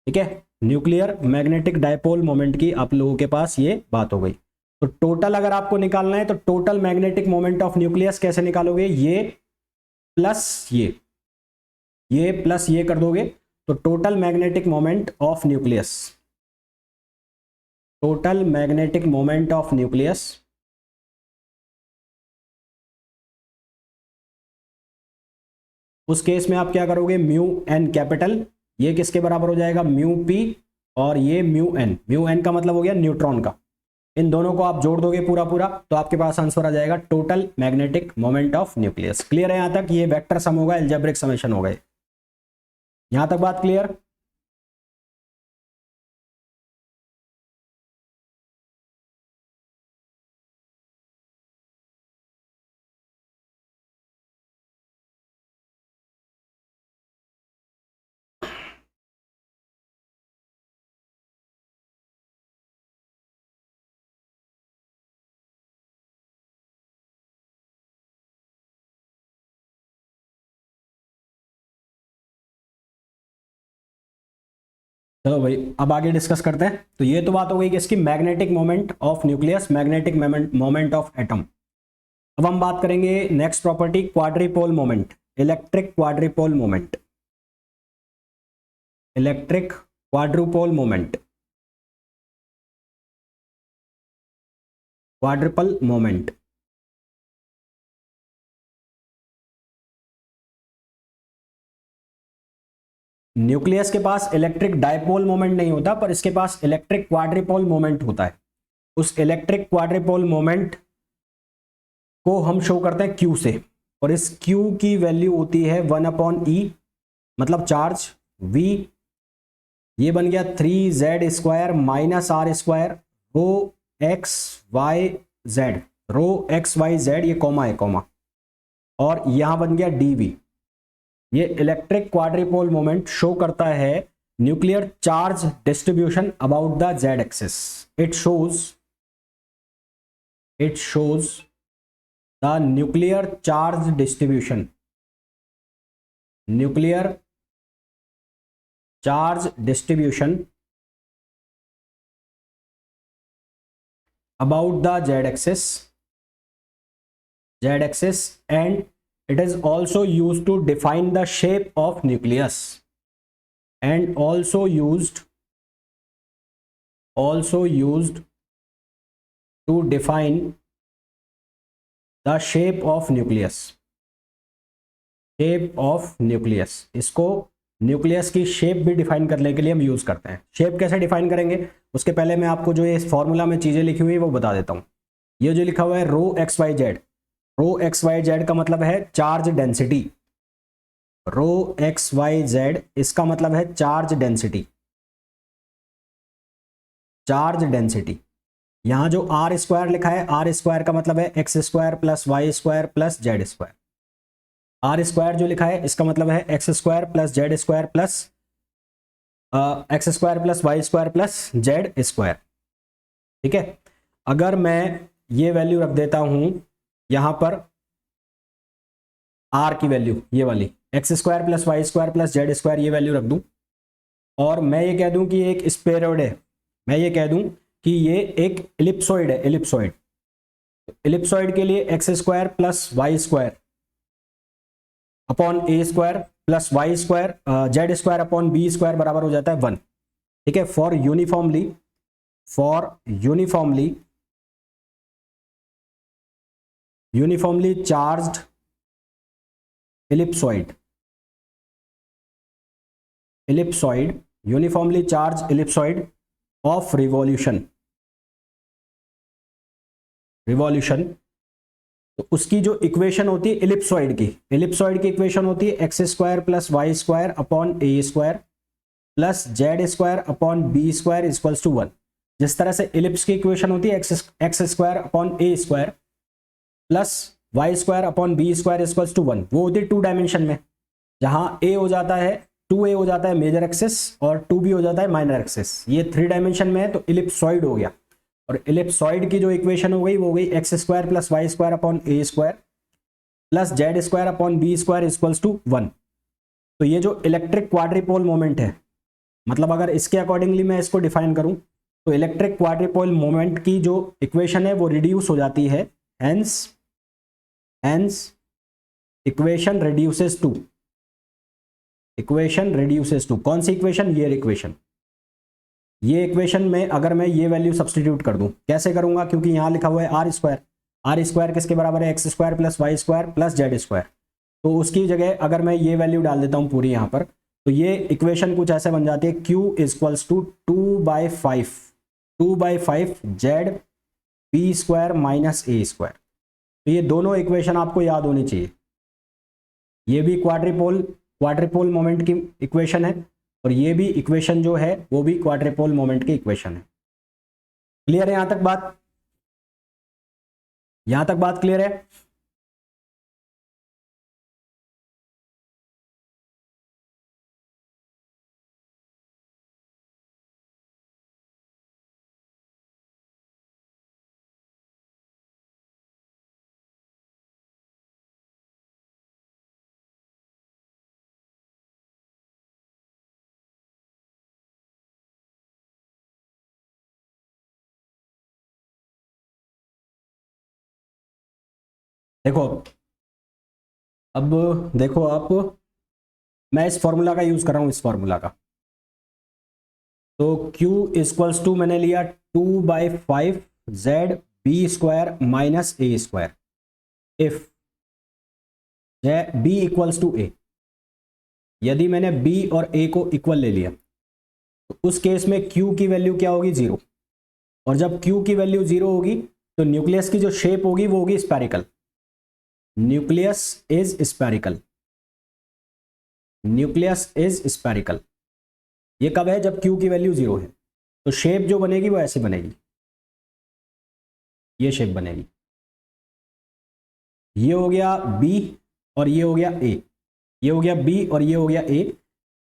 ठीक है, न्यूक्लियर मैग्नेटिक डायपोल मोमेंट की आप लोगों के पास ये बात हो गई। तो टोटल अगर आपको निकालना है तो total magnetic moment of nucleus कैसे निकालोगे, ये प्लस ये प्लस ये कर दोगे तो total magnetic moment of nucleus, total magnetic moment of nucleus उस केस में आप क्या करोगे, म्यू एन कैपिटल, ये किसके बराबर हो जाएगा, म्यू पी, और ये म्यू एन का मतलब हो गया न्यूट्रॉन का। इन दोनों को आप जोड़ दोगे पूरा तो आपके पास आंसर आ जाएगा total magnetic moment of nucleus. Clear है यहां तक, ये वेक्टर सम होगा, अलजेब्रिक समेशन होगा। यहां तक बात क्लियर। चलो भाई अब आगे डिस्कस करते हैं। तो ये तो बात हो गई कि इसकी magnetic moment of nucleus, magnetic moment of atom. अब हम बात करेंगे next property, quadrupole moment, electric quadrupole moment, electric quadrupole moment, quadrupole moment. Nucleus के पास इलेक्ट्रिक डायपोल मोमेंट नहीं होता, पर इसके पास इलेक्ट्रिक क्वाड्रिपोल मोमेंट होता है। उस इलेक्ट्रिक क्वाड्रिपोल मोमेंट को हम शो करते हैं Q से, और इस Q की वैल्यू होती है 1/E, मतलब चार्ज V। ये बन गया 3z² माइनस r² रो XYZ, रो XYZ, ये कॉमा है कॉमा, और यहां बन गया dV। ये इलेक्ट्रिक क्वाड्रिपोल मोमेंट शो करता है nuclear charge distribution about the z axis. It shows the nuclear charge distribution, nuclear charge distribution about the z-axis and it is also used to define the shape of nucleus and also used to define the shape of nucleus. इसको nucleus की shape भी define करने के लिए हम use करते हैं। Shape कैसे डिफाइन करेंगे उसके पहले मैं आपको जो ये फॉर्मूला में चीजें लिखी हुई है वो बता देता हूं। ये जो लिखा हुआ है रो एक्स वाई जेड का मतलब है चार्ज डेंसिटी। रो एक्स वाई जेड इसका मतलब है चार्ज डेंसिटी। यहां जो आर स्क्वायर लिखा है, आर स्क्वायर का मतलब है x square plus Y square plus Z square. R square जो लिखा है इसका मतलब है x square plus Z square plus X square plus Y square plus Z square. ठीक है, अगर मैं ये वैल्यू रख देता हूं यहां पर आर की वैल्यू, ये वाली X square plus Y square plus Z square, ये वैल्यू रख दूं और मैं ये कह दूं कि एक स्फेरॉइड है, मैं ये कह दूं कि ये एक एलिप्सॉइड है। एलिप्सॉइड के लिए X square plus Y square upon ए square plus Y square Z square upon B square बराबर हो जाता है 1। ठीक है, for uniformly charged uniformly charge ellipsoid of revolution तो उसकी जो इक्वेशन होती है एलिप्सॉइड की इक्वेशन होती है x square plus Y square upon A square plus Z square upon B square equals to 1। जिस तरह से एलिप्स की इक्वेशन होती है x square upon A square plus Y square upon B square equals to 1, वो होती है 2 dimension में, जहां ए हो जाता है 2a हो जाता है मेजर एक्सिस और 2b हो जाता है माइनर एक्सिस। ये 3 डायमेंशन में है तो एलिप्सॉइड हो गया। और एलिप्सॉइड की जो इक्वेशन हो गई वो हो गई x square plus Y square upon A square plus Z square upon B square equals to 1। तो ये जो इलेक्ट्रिक क्वाड्रिपोल मोमेंट है, मतलब अगर इसके अकॉर्डिंगली मैं इसको डिफाइन करूं तो इलेक्ट्रिक क्वाड्रिपोल मोमेंट की जो इक्वेशन है वो रिड्यूस हो जाती है। हेंस इक्वेशन रिड्यूसेस टू कौन सी इक्वेशन? ये इक्वेशन में अगर मैं ये वैल्यू सब्स्टिट्यूट कर दूं, कैसे करूंगा? क्योंकि यहां लिखा हुआ है आर स्क्वायर किसके बराबर है? X square plus Y square plus Z square. तो उसकी जगह अगर मैं ये वैल्यू डाल देता हूं पूरी यहां पर, तो ये इक्वेशन कुछ ऐसे बन जाती है Q equals to 2/5 Z B square minus A square. तो ये दोनों इक्वेशन आपको याद होनी चाहिए। ये भी क्वाड्रिपोल मोमेंट की इक्वेशन है और ये भी इक्वेशन जो है वो भी क्वाड्रिपोल मोमेंट की इक्वेशन है। क्लियर है? यहां तक बात क्लियर है? देखो अब देखो आप, मैं इस फॉर्मूला का यूज कर रहा हूं, इस फॉर्मूला का। तो Q इक्वल्स टू मैंने लिया 2/5 Z B square minus A square if B equals to A. यदि मैंने बी और ए को इक्वल ले लिया तो उस केस में Q की वैल्यू क्या होगी? 0। और जब Q की वैल्यू 0 होगी तो न्यूक्लियस की जो शेप होगी वो होगी स्फेरिकल। Nucleus is spherical. ये कब है? जब Q की वैल्यू 0 है। तो शेप जो बनेगी वो ऐसे बनेगी, ये शेप बनेगी। ये हो गया B और ये हो गया A। ये हो गया B और ये हो गया A।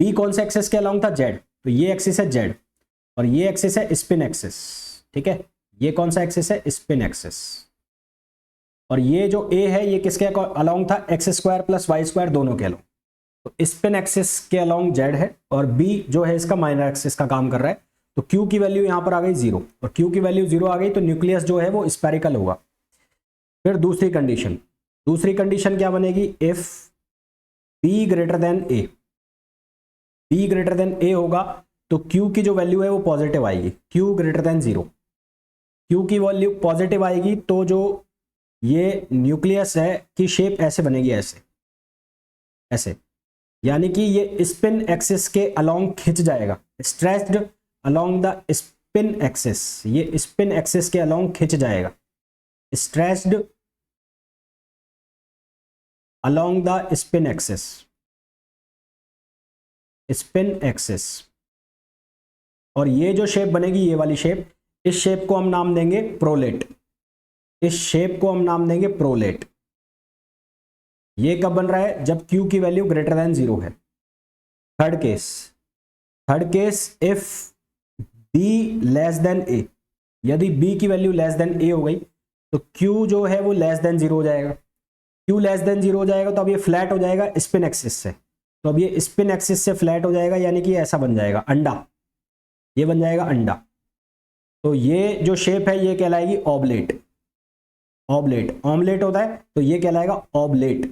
B कौन से एक्सिस के अलोंग था? Z। तो ये एक्सिस है Z और ये एक्सिस है स्पिन एक्सिस। ठीक है, ये कौन सा एक्सिस है? Spin axis. और ये जो A है ये किसके अलोंग था? X square plus Y square दोनों के अलोंग। तो स्पिन एक्सिस के अलोंग जेड है और बी जो है इसका माइनर एक्सिस का काम कर रहा है। तो क्यू की वैल्यू यहां पर आ गई 0 और क्यू की वैल्यू 0 आ गई तो न्यूक्लियस जो है वो स्फेरिकल होगा। फिर दूसरी कंडीशन क्या बनेगी, if B greater than A, B greater than A होगा तो क्यू की जो वैल्यू है वो पॉजिटिव आएगी, क्यू ग्रेटर देन 0, क्यू की वैल्यू पॉजिटिव आएगी तो जो ये न्यूक्लियस है की शेप ऐसे बनेगी, ऐसे ऐसे, यानी कि ये स्पिन एक्सिस के अलोंग खिंच जाएगा, stretched along the spin axis, ये स्पिन एक्सिस के अलोंग खिंच जाएगा, stretched along the spin axis, spin axis. और ये जो शेप बनेगी, ये वाली शेप, इस शेप को हम नाम देंगे प्रोलेट, इस शेप को हम नाम देंगे प्रोलेट। ये कब बन रहा है, जब Q की वैल्यू ग्रेटर देन 0 है। Third case if B less than A, यदि B की वैल्यू लेस देन A हो गई तो Q जो है वो लेस देन 0 हो जाएगा, Q लेस देन 0 हो जाएगा तो अब ये फ्लैट हो जाएगा स्पिन एक्सिस से, तो अब ये स्पिन एक्सिस से फ्लैट हो जाएगा, यानी कि ऐसा बन जाएगा अंडा, ये बन जाएगा अंडा। तो ये जो शेप है ये कहलाएगी ऑबलेट, ऑमलेट होता है तो ये कहलाएगा ऑबलेट,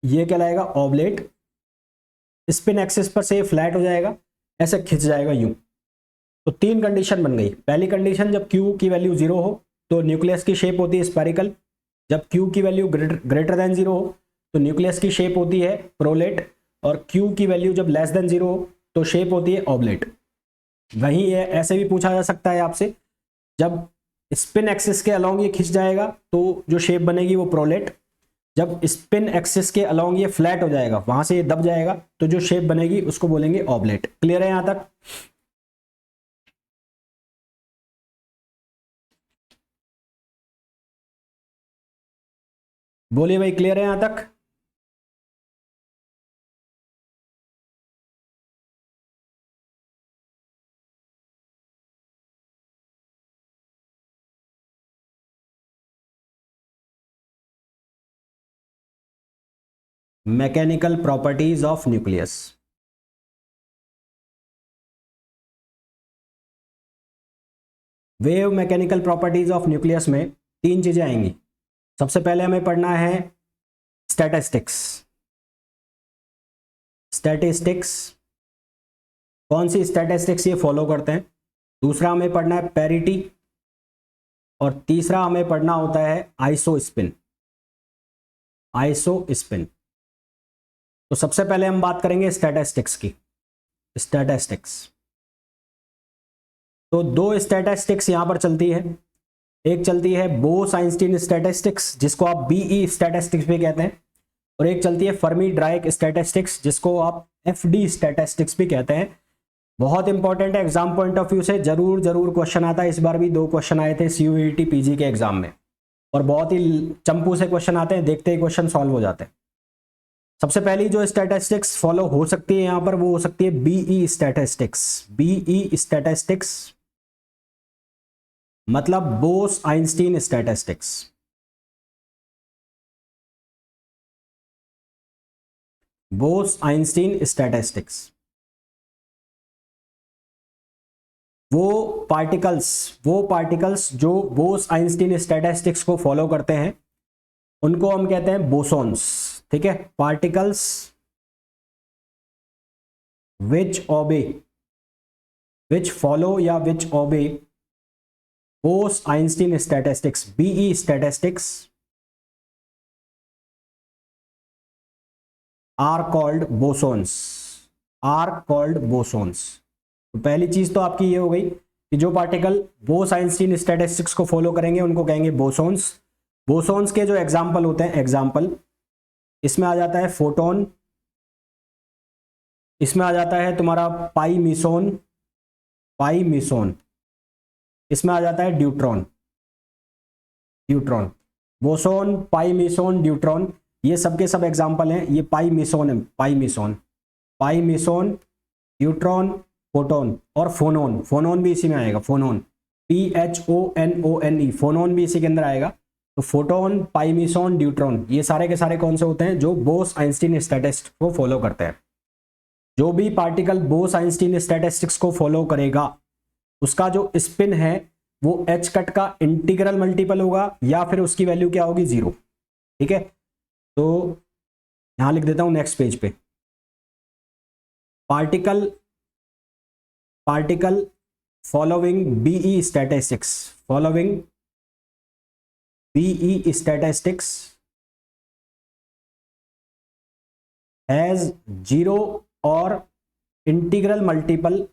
ये कहलाएगा ऑबलेट। स्पिन एक्सिस पर से फ्लैट हो जाएगा, ऐसे खिंच जाएगा यूं। तो 3 कंडीशन बन गई। पहली कंडीशन, जब Q की वैल्यू 0 हो तो न्यूक्लियस की शेप होती है स्फेरिकल, जब Q की वैल्यू ग्रेटर देन 0 हो तो न्यूक्लियस की शेप होती है प्रोलेट, और Q की वैल्यू जब लेस देन 0 हो तो शेप होती है ऑबलेट। वहीं ये ऐसे भी पूछा जा सकता है आपसे, जब स्पिन एक्सिस के अलोंग ये खिंच जाएगा तो जो शेप बनेगी वो प्रोलेट, जब स्पिन एक्सिस के अलोंग ये फ्लैट हो जाएगा, वहां से ये दब जाएगा तो जो शेप बनेगी उसको बोलेंगे ऑबलेट। क्लियर है यहां तक? बोलिए भाई, क्लियर है यहां तक? Mechanical properties of nucleus. Wave mechanical properties of nucleus में 3 चीजें आएंगी। सबसे पहले हमें पढ़ना है स्टैटिस्टिक्स। स्टैटिस्टिक्स, कौन सी स्टैटिस्टिक्स ये फॉलो करते हैं। दूसरा हमें पढ़ना है पैरिटी, और तीसरा हमें पढ़ना होता है आइसोस्पिन। आइसोस्पिन। तो सबसे पहले हम बात करेंगे स्टैटिस्टिक्स की। स्टैटिस्टिक्स, तो 2 स्टैटिस्टिक्स यहां पर चलती है। एक चलती है बोस आइंस्टीन स्टैटिस्टिक्स, जिसको आप बीई स्टैटिस्टिक्स भी कहते हैं, और एक चलती है फर्मी डायक स्टैटिस्टिक्स, जिसको आप एफडी स्टैटिस्टिक्स भी कहते हैं। बहुत इंपॉर्टेंट है, एग्जाम पॉइंट ऑफ व्यू से जरूर क्वेश्चन आता है। इस बार भी 2 क्वेश्चन आए थे CUET PG के एग्जाम में, और बहुत ही चंपू से क्वेश्चन आते हैं, देखते ही क्वेश्चन सॉल्व हो जाते हैं। सबसे पहली जो स्टैटिस्टिक्स फॉलो हो सकती है यहां पर, वो हो सकती है बीई स्टैटिस्टिक्स। बीई स्टैटिस्टिक्स मतलब Bose Einstein statistics. Bose Einstein statistics, वो पार्टिकल्स जो बोस आइंस्टीन स्टैटिस्टिक्स को फॉलो करते हैं उनको हम कहते हैं बोसॉन्स। ठीक है, पार्टिकल्स विच फॉलो या which obey Bose Einstein statistics, BE statistics, are called bosons. तो पहली चीज तो आपकी ये हो गई कि जो पार्टिकल बोस आइंस्टीन स्टैटिस्टिक्स को फॉलो करेंगे उनको कहेंगे बोसॉन्स। बोसॉन्स के जो एग्जाम्पल होते हैं, एग्जाम्पल इसमें आ जाता है फोटोन, इसमें आ जाता है तुम्हारा पाई मिसोन, इसमें आ जाता है ड्यूट्रॉन। बोसोन, पाई मिसोन, ड्यूट्रॉन, ये सब के सब एग्जाम्पल हैं। ये पाई मिसोन है, पाई मिसोन, ड्यूट्रॉन, फोटोन और फोनोन भी इसी में आएगा। फोनोन, PHONONE, फोनोन भी इसी के अंदर आएगा। तो फोटोन, पाई, ड्यूट्रॉन, ये सारे के सारे कौन से होते हैं, जो बोस-आइंस्टीन स्टैटिस्टिक्स को फॉलो करते हैं। जो भी पार्टिकल बोस-आइंस्टीन स्टैटिस्टिक्स को फॉलो करेगा उसका जो स्पिन है वो एच कट का इंटीग्रल मल्टीपल होगा या फिर उसकी वैल्यू क्या होगी, 0। ठीक है, तो यहां लिख देता हूं नेक्स्ट पेज पे, particle following BE statistics, following BE statistics has 0 और integral multiple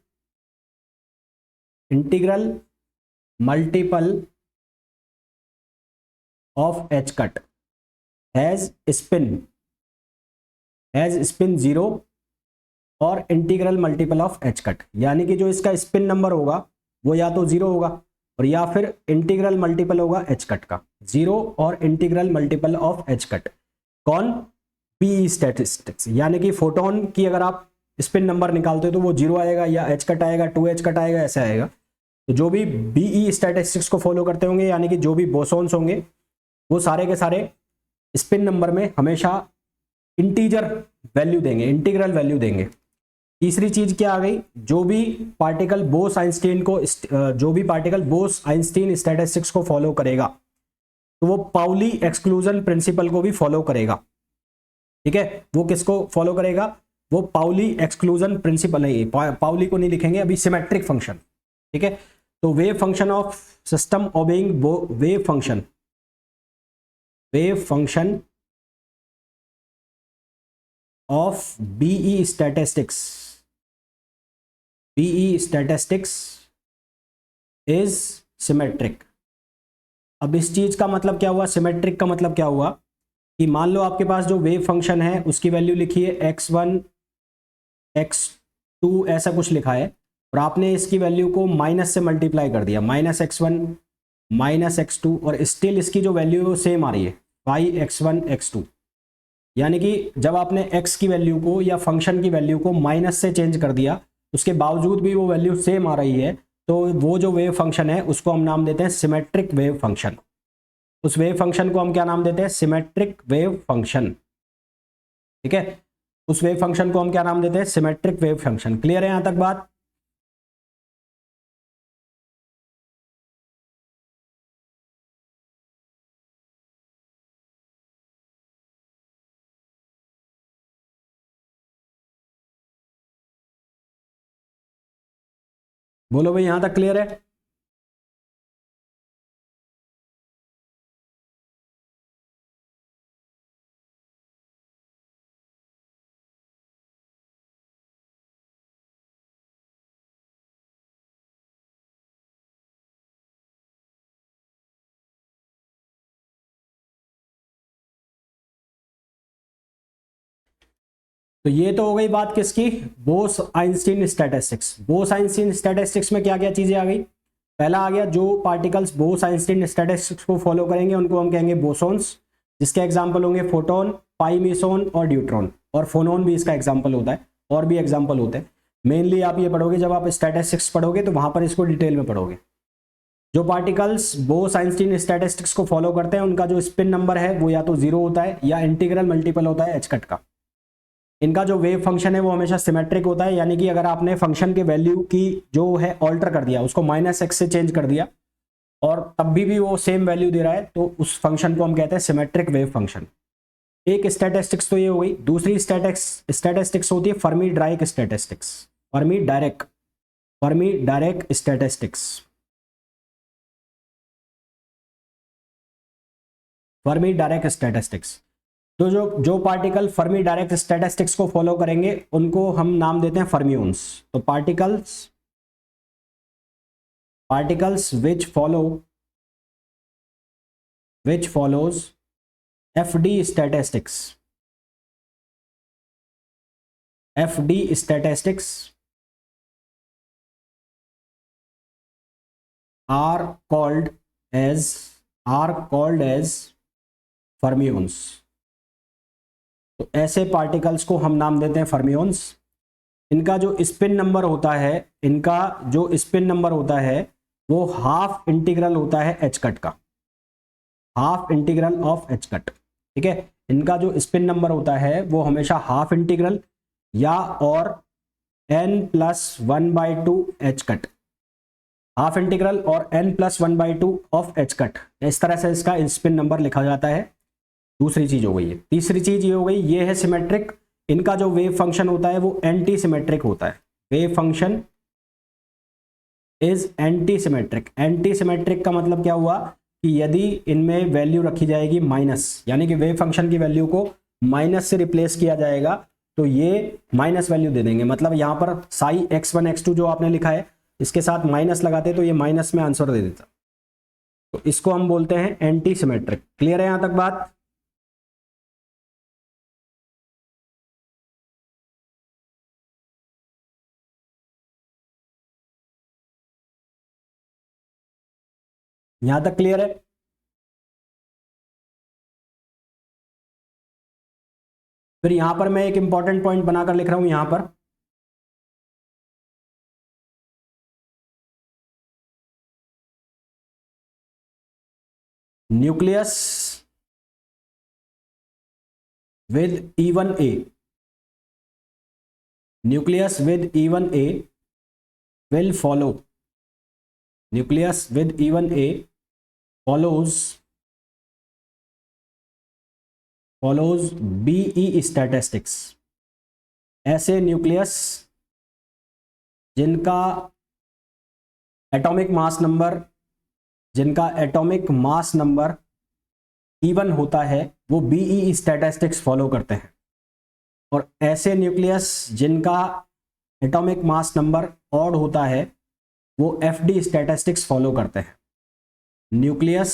of H cut has spin 0 और integral multiple of H cut, यानी कि जो इसका स्पिन नंबर होगा वो या तो 0 होगा और या फिर इंटीग्रल मल्टीपल होगा एच कट का, 0 और integral multiple of H cut. कौन, बीई स्टैटिस्टिक्स, यानी कि फोटोन की अगर आप स्पिन नंबर निकालते हो तो वो 0 आएगा या एच कट आएगा, 2h कट आएगा, ऐसे आएगा। तो जो भी बीई स्टैटिस्टिक्स को फॉलो करते होंगे यानी कि जो भी बोसॉन्स होंगे वो सारे के सारे स्पिन नंबर में हमेशा इंटीजर वैल्यू देंगे, इंटीग्रल वैल्यू देंगे। तीसरी चीज क्या आ गई, जो भी पार्टिकल बोस-आइंस्टीन स्टैटिस्टिक्स को फॉलो करेगा तो वो पाउली एक्सक्लूजन प्रिंसिपल को भी फॉलो करेगा। ठीक है, वो किसको फॉलो करेगा, वो पाउली एक्सक्लूजन प्रिंसिपल, नहीं पाउली को नहीं लिखेंगे अभी, सिमेट्रिक फंक्शन। ठीक है, तो wave function of system obeying wave function of BE statistics is symmetric. अब इस चीज का मतलब क्या हुआ, सिमेट्रिक का मतलब क्या हुआ कि मान लो आपके पास जो वेव फंक्शन है उसकी वैल्यू लिखी है x1 x2 ऐसा कुछ लिखा है और आपने इसकी वैल्यू को माइनस से मल्टीप्लाई कर दिया, -x1 -x2, और स्टिल इसकी जो वैल्यू है वो सेम आ रही है 5x1 x2, यानी कि जब आपने x की वैल्यू को या फंक्शन की वैल्यू को माइनस से चेंज कर दिया उसके बावजूद भी वो वैल्यू सेम आ रही है, तो वो जो वेव फंक्शन है उसको हम नाम देते हैं सिमेट्रिक वेव फंक्शन। उस वेव फंक्शन को हम क्या नाम देते हैं, सिमेट्रिक वेव फंक्शन। ठीक है, उस वेव फंक्शन को हम क्या नाम देते हैं, सिमेट्रिक वेव फंक्शन। क्लियर है यहां तक बात? बोलो भाई, यहां तक क्लियर है? तो ये तो हो गई बात किसकी, बोस-आइंस्टीन स्टैटिस्टिक्स। बोस-आइंस्टीन स्टैटिस्टिक्स में क्या क्या चीजें आ गई, पहला आ गया जो पार्टिकल्स बोस-आइंस्टीन स्टैटिस्टिक्स को फॉलो करेंगे उनको हम कहेंगे बोसॉन्स, जिसके एग्जांपल होंगे फोटोन, पाई, मेसॉन और ड्यूट्रॉन, और फोनोन भी इसका एग्जांपल होता है, और भी एग्जांपल होते हैं। मेनली आप ये पढ़ोगे जब आप स्टैटिस्टिक्स पढ़ोगे तो वहां पर इसको डिटेल में पढ़ोगे। जो पार्टिकल्स बोस-आइंस्टीन स्टैटिस्टिक्स को फॉलो करते हैं उनका जो स्पिन नंबर है वो या तो 0 होता है या इंटीग्रल मल्टीपल होता है एच कट का। इनका जो वेव फंक्शन है वो हमेशा सिमेट्रिक होता है, यानी कि अगर आपने फंक्शन के वैल्यू की जो है ऑल्टर कर दिया, उसको -x से चेंज कर दिया और तब भी वो सेम वैल्यू दे रहा है, तो उस फंक्शन को हम कहते हैं सिमेट्रिक वेव फंक्शन। एक स्टैटिस्टिक्स तो ये हो गई। दूसरी स्टैटिस्टिक्स होती है Fermi direct statistics, Fermi direct statistics, Fermi direct statistics. तो जो पार्टिकल फर्मी डायरेक्ट स्टैटिस्टिक्स को फॉलो करेंगे उनको हम नाम देते हैं फर्मियोन्स। तो particles which follows FD statistics are called as fermions। तो ऐसे पार्टिकल्स को हम नाम देते हैं फर्मियोन्स। इनका जो स्पिन नंबर होता है वो हाफ इंटीग्रल होता है एच कट का। Half integral of H cut. ठीक है, इनका जो स्पिन नंबर होता है वो हमेशा हाफ इंटीग्रल या और n+1/2 H cut, half integral और n+1/2 ऑफ एच कट, इस तरह से इसका स्पिन नंबर लिखा जाता है। दूसरी चीज हो गई है। तीसरी चीज ये हो गई, ये है सिमेट्रिक, इनका जो वेव फंक्शन होता है वो एंटी सिमेट्रिक होता है। Wave function is anti symmetric. Anti symmetric का मतलब क्या हुआ कि यदि इनमें वैल्यू रखी जाएगी माइनस, यानी कि वेव फंक्शन की वैल्यू को माइनस से रिप्लेस किया जाएगा तो ये माइनस वैल्यू दे देंगे। मतलब यहां पर साई x1 x2 जो आपने लिखा है इसके साथ माइनस लगाते तो ये माइनस में आंसर दे देता। तो इसको हम बोलते हैं एंटी सिमेट्रिक। क्लियर है यहां तक बात? यहां तक क्लियर है? फिर यहां पर मैं एक इंपॉर्टेंट पॉइंट बनाकर लिख रहा हूं यहां पर, nucleus with even a, nucleus with even a will follow, nucleus with even a follows BE statistics। ऐसे न्यूक्लियस जिनका एटॉमिक मास नंबर इवन होता है वो BE स्टैटिस्टिक्स फॉलो करते हैं, और ऐसे न्यूक्लियस जिनका एटॉमिक मास नंबर ऑड होता है वो FD स्टैटिस्टिक्स फॉलो करते हैं। Nucleus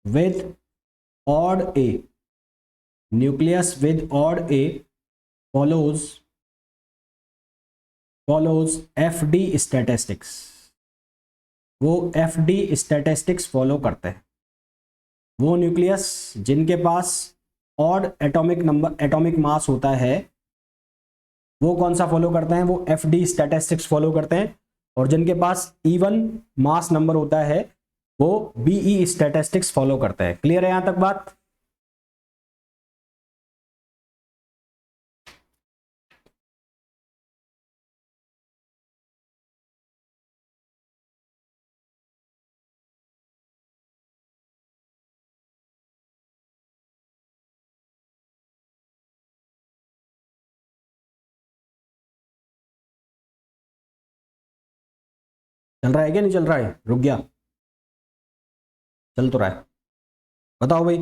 with odd A, nucleus with odd A follows FD statistics, वो FD स्टैटिस्टिक्स फॉलो करते हैं। वो न्यूक्लियस जिनके पास ऑड एटॉमिक मास होता है वो कौन सा फॉलो करते हैं? वो FD स्टैटिस्टिक्स फॉलो करते हैं। और जिनके पास इवन मास नंबर होता है वो BE स्टैटिस्टिक्स फॉलो करते हैं। क्लियर है यहां तक बात? चल रहा है क्या? नहीं चल रहा है? रुक गया? चल तो रहा है। बताओ भाई।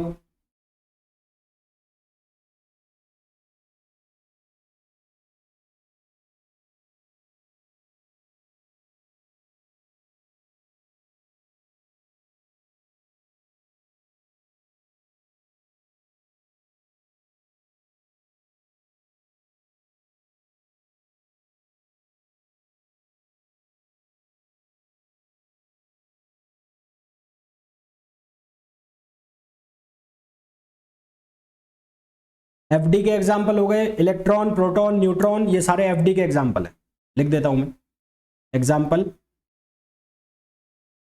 FD के एग्जाम्पल हो गए इलेक्ट्रॉन, प्रोटॉन, न्यूट्रॉन, ये सारे FD के एग्जाम्पल है। लिख देता हूं मैं एग्जाम्पल,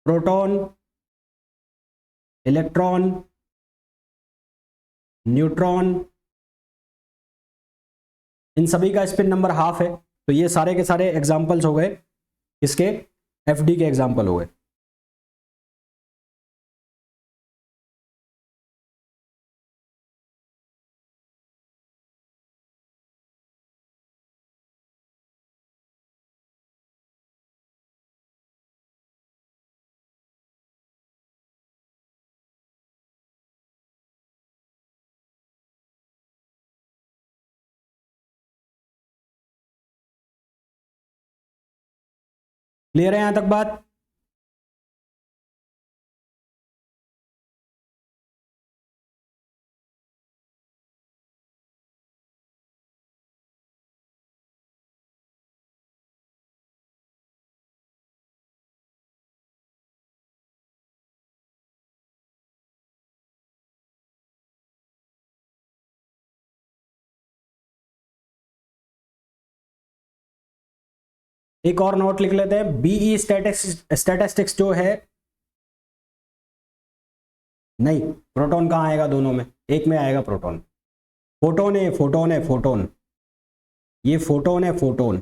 प्रोटॉन, इलेक्ट्रॉन, न्यूट्रॉन, इन सभी का स्पिन नंबर हाफ है। तो ये सारे के सारे एग्जाम्पल्स हो गए इसके FD के एग्जाम्पल हो गए। क्लियर है यहां तक बात? एक और नोट लिख लेते हैं। BE स्टैटिस्टिक्स जो है नहीं, प्रोटॉन कहाँ आएगा दोनों में, एक में आएगा प्रोटॉन। फोटोन है, फोटोन है, फोटोन, ये फोटोन है, फोटोन,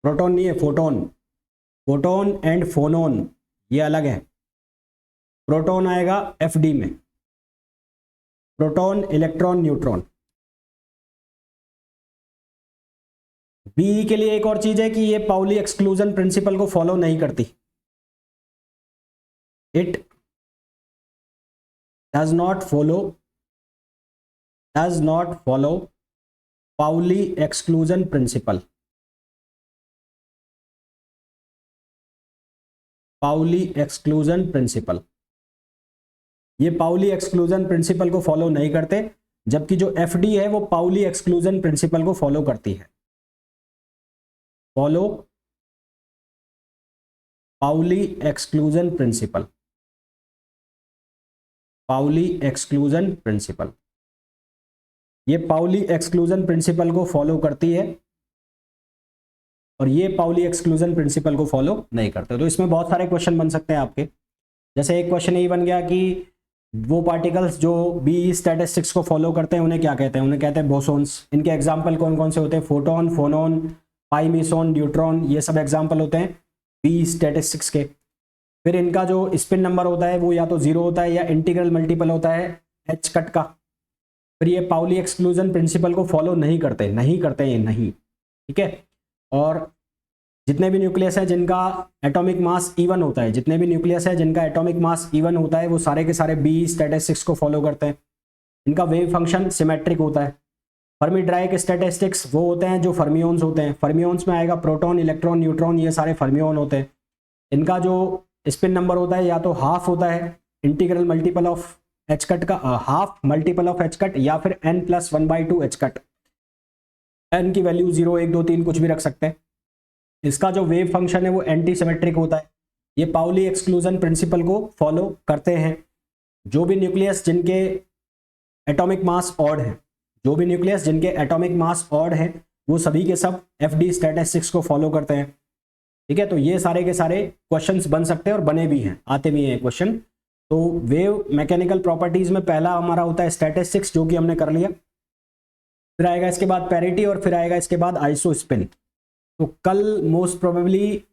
प्रोटॉन नहीं है, फोटोन। फोटोन एंड फोनोन ये अलग है। प्रोटॉन आएगा एफडी में, प्रोटॉन इलेक्ट्रॉन न्यूट्रॉन। बी के लिए एक और चीज है कि ये पाउली एक्सक्लूजन प्रिंसिपल को फॉलो नहीं करती। It does not follow Pauli exclusion principle. Pauli exclusion principle, ये पाउली एक्सक्लूजन प्रिंसिपल को फॉलो नहीं करते, जबकि जो एफडी है वो पाउली एक्सक्लूजन प्रिंसिपल को फॉलो करती है। Follow Pauli exclusion principle, Pauli exclusion principle, ये पाउली एक्सक्लूजन प्रिंसिपल को फॉलो करती है और ये पाउली एक्सक्लूजन प्रिंसिपल को फॉलो नहीं करते। तो इसमें बहुत सारे क्वेश्चन बन सकते हैं आपके। जैसे एक क्वेश्चन ये बन गया कि वो पार्टिकल्स जो बी स्टैटिस्टिक्स को फॉलो करते हैं उन्हें क्या कहते हैं, उन्हें कहते हैं बोसोन्स। इनके एग्जाम्पल कौन कौन से होते हैं, फोटोन, फोनोन, पाई मीसोन, न्यूट्रॉन, ये सब एग्जाम्पल होते हैं बी स्टैटिस्टिक्स के। फिर इनका जो स्पिन नंबर होता है वो या तो 0 होता है या इंटीग्रल मल्टीपल होता है एच कट का। फिर ये पाउली एक्सक्लूजन प्रिंसिपल को फॉलो नहीं करते, नहीं करते ये नहीं, ठीक है। और जितने भी न्यूक्लियस है जिनका एटॉमिक मास इवन होता है, जितने भी न्यूक्लियस है जिनका एटॉमिक मास इवन होता है वो सारे के सारे बी स्टैटिस्टिक्स को फॉलो करते हैं। इनका वेव फंक्शन सिमेट्रिक होता है। फर्मी डायराक स्टैटिस्टिक्स वो होते हैं जो फर्मियोन्स होते हैं। फर्मियोन्स में आएगा प्रोटॉन, इलेक्ट्रॉन, न्यूट्रॉन, ये सारे फर्मियोन होते हैं। इनका जो स्पिन नंबर होता है या तो हाफ होता है integral multiple of H cut का, half multiple of H cut, या फिर n+1/2 एच कट। एन की वैल्यू 0, 1, 2, 3 कुछ भी रख सकते हैं। इसका जो वेव फंक्शन है वो एंटी सिमेट्रिक होता है। ये पाउली एक्सक्लूजन प्रिंसिपल को फॉलो करते हैं। जो भी न्यूक्लियस जिनके एटॉमिक मास ऑड है, जो भी न्यूक्लियस जिनके एटॉमिक मास ऑड है वो सभी के सब एफडी स्टैटिस्टिक्स को फॉलो करते हैं, ठीक है। तो ये सारे के सारे क्वेश्चंस बन सकते हैं और बने भी हैं, आते भी हैं क्वेश्चन। तो वेव मैकेनिकल प्रॉपर्टीज में पहला हमारा होता है स्टैटिस्टिक्स, जो कि हमने कर लिया। फिर आएगा इसके बाद पैरिटी, और फिर आएगा इसके बाद आइसोस्पिन। तो कल मोस्ट प्रोबेबली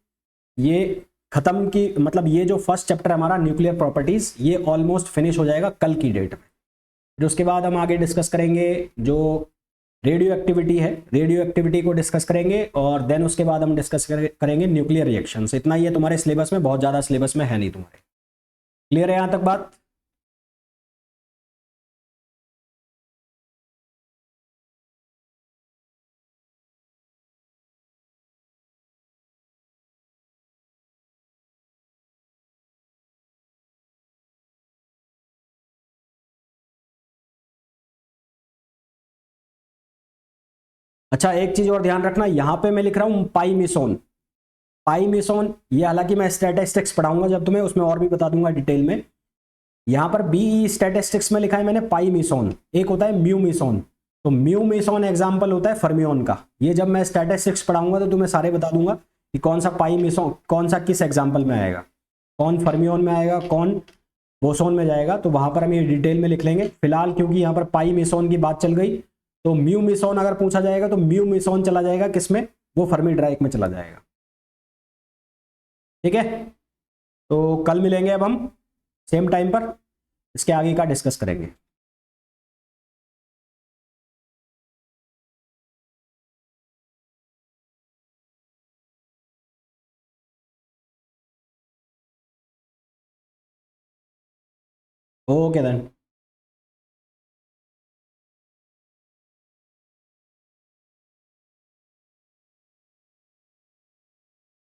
ये खत्म की, मतलब ये जो फर्स्ट चैप्टर हमारा न्यूक्लियर प्रॉपर्टीज ये ऑलमोस्ट फिनिश हो जाएगा कल की डेट में। फिर उसके बाद हम आगे डिस्कस करेंगे जो रेडियो एक्टिविटी है, रेडियो एक्टिविटी को डिस्कस करेंगे, और देन उसके बाद हम डिस्कस करेंगे न्यूक्लियर रिएक्शंस। इतना ही है तुम्हारे सिलेबस में, बहुत ज़्यादा सिलेबस में है नहीं तुम्हारे। क्लियर है यहाँ तक बात? अच्छा, एक चीज और ध्यान रखना, यहाँ पे मैं लिख रहा हूँ पाई मिसोन। पाई मिसोन ये हालांकि मैं स्टैटिस्टिक्स पढ़ाऊंगा जब तुम्हें, उसमें और भी बता दूंगा डिटेल में। यहाँ पर बीई स्टैटिस्टिक्स में लिखा है मैंने पाई मिसोन, एक होता है म्यू मिसोन। तो म्यू मिसोन एग्जाम्पल होता है फर्मियोन का। ये जब मैं स्टैटिस्टिक्स पढ़ाऊंगा तो तुम्हें सारे बता दूंगा कि कौन सा पाई मिसोन, कौन सा किस एग्जाम्पल में आएगा, कौन फर्मियोन में आएगा, कौन बोसोन में जाएगा। तो वहां पर हम ये डिटेल में लिख लेंगे। फिलहाल क्योंकि यहाँ पर पाई मिसोन की बात चल गई, तो म्यू मिसोन अगर पूछा जाएगा तो म्यू मिसोन चला जाएगा किसमें, वो फर्मी ड्राइक में चला जाएगा, ठीक है। तो कल मिलेंगे अब हम सेम टाइम पर, इसके आगे का डिस्कस करेंगे। Okay then.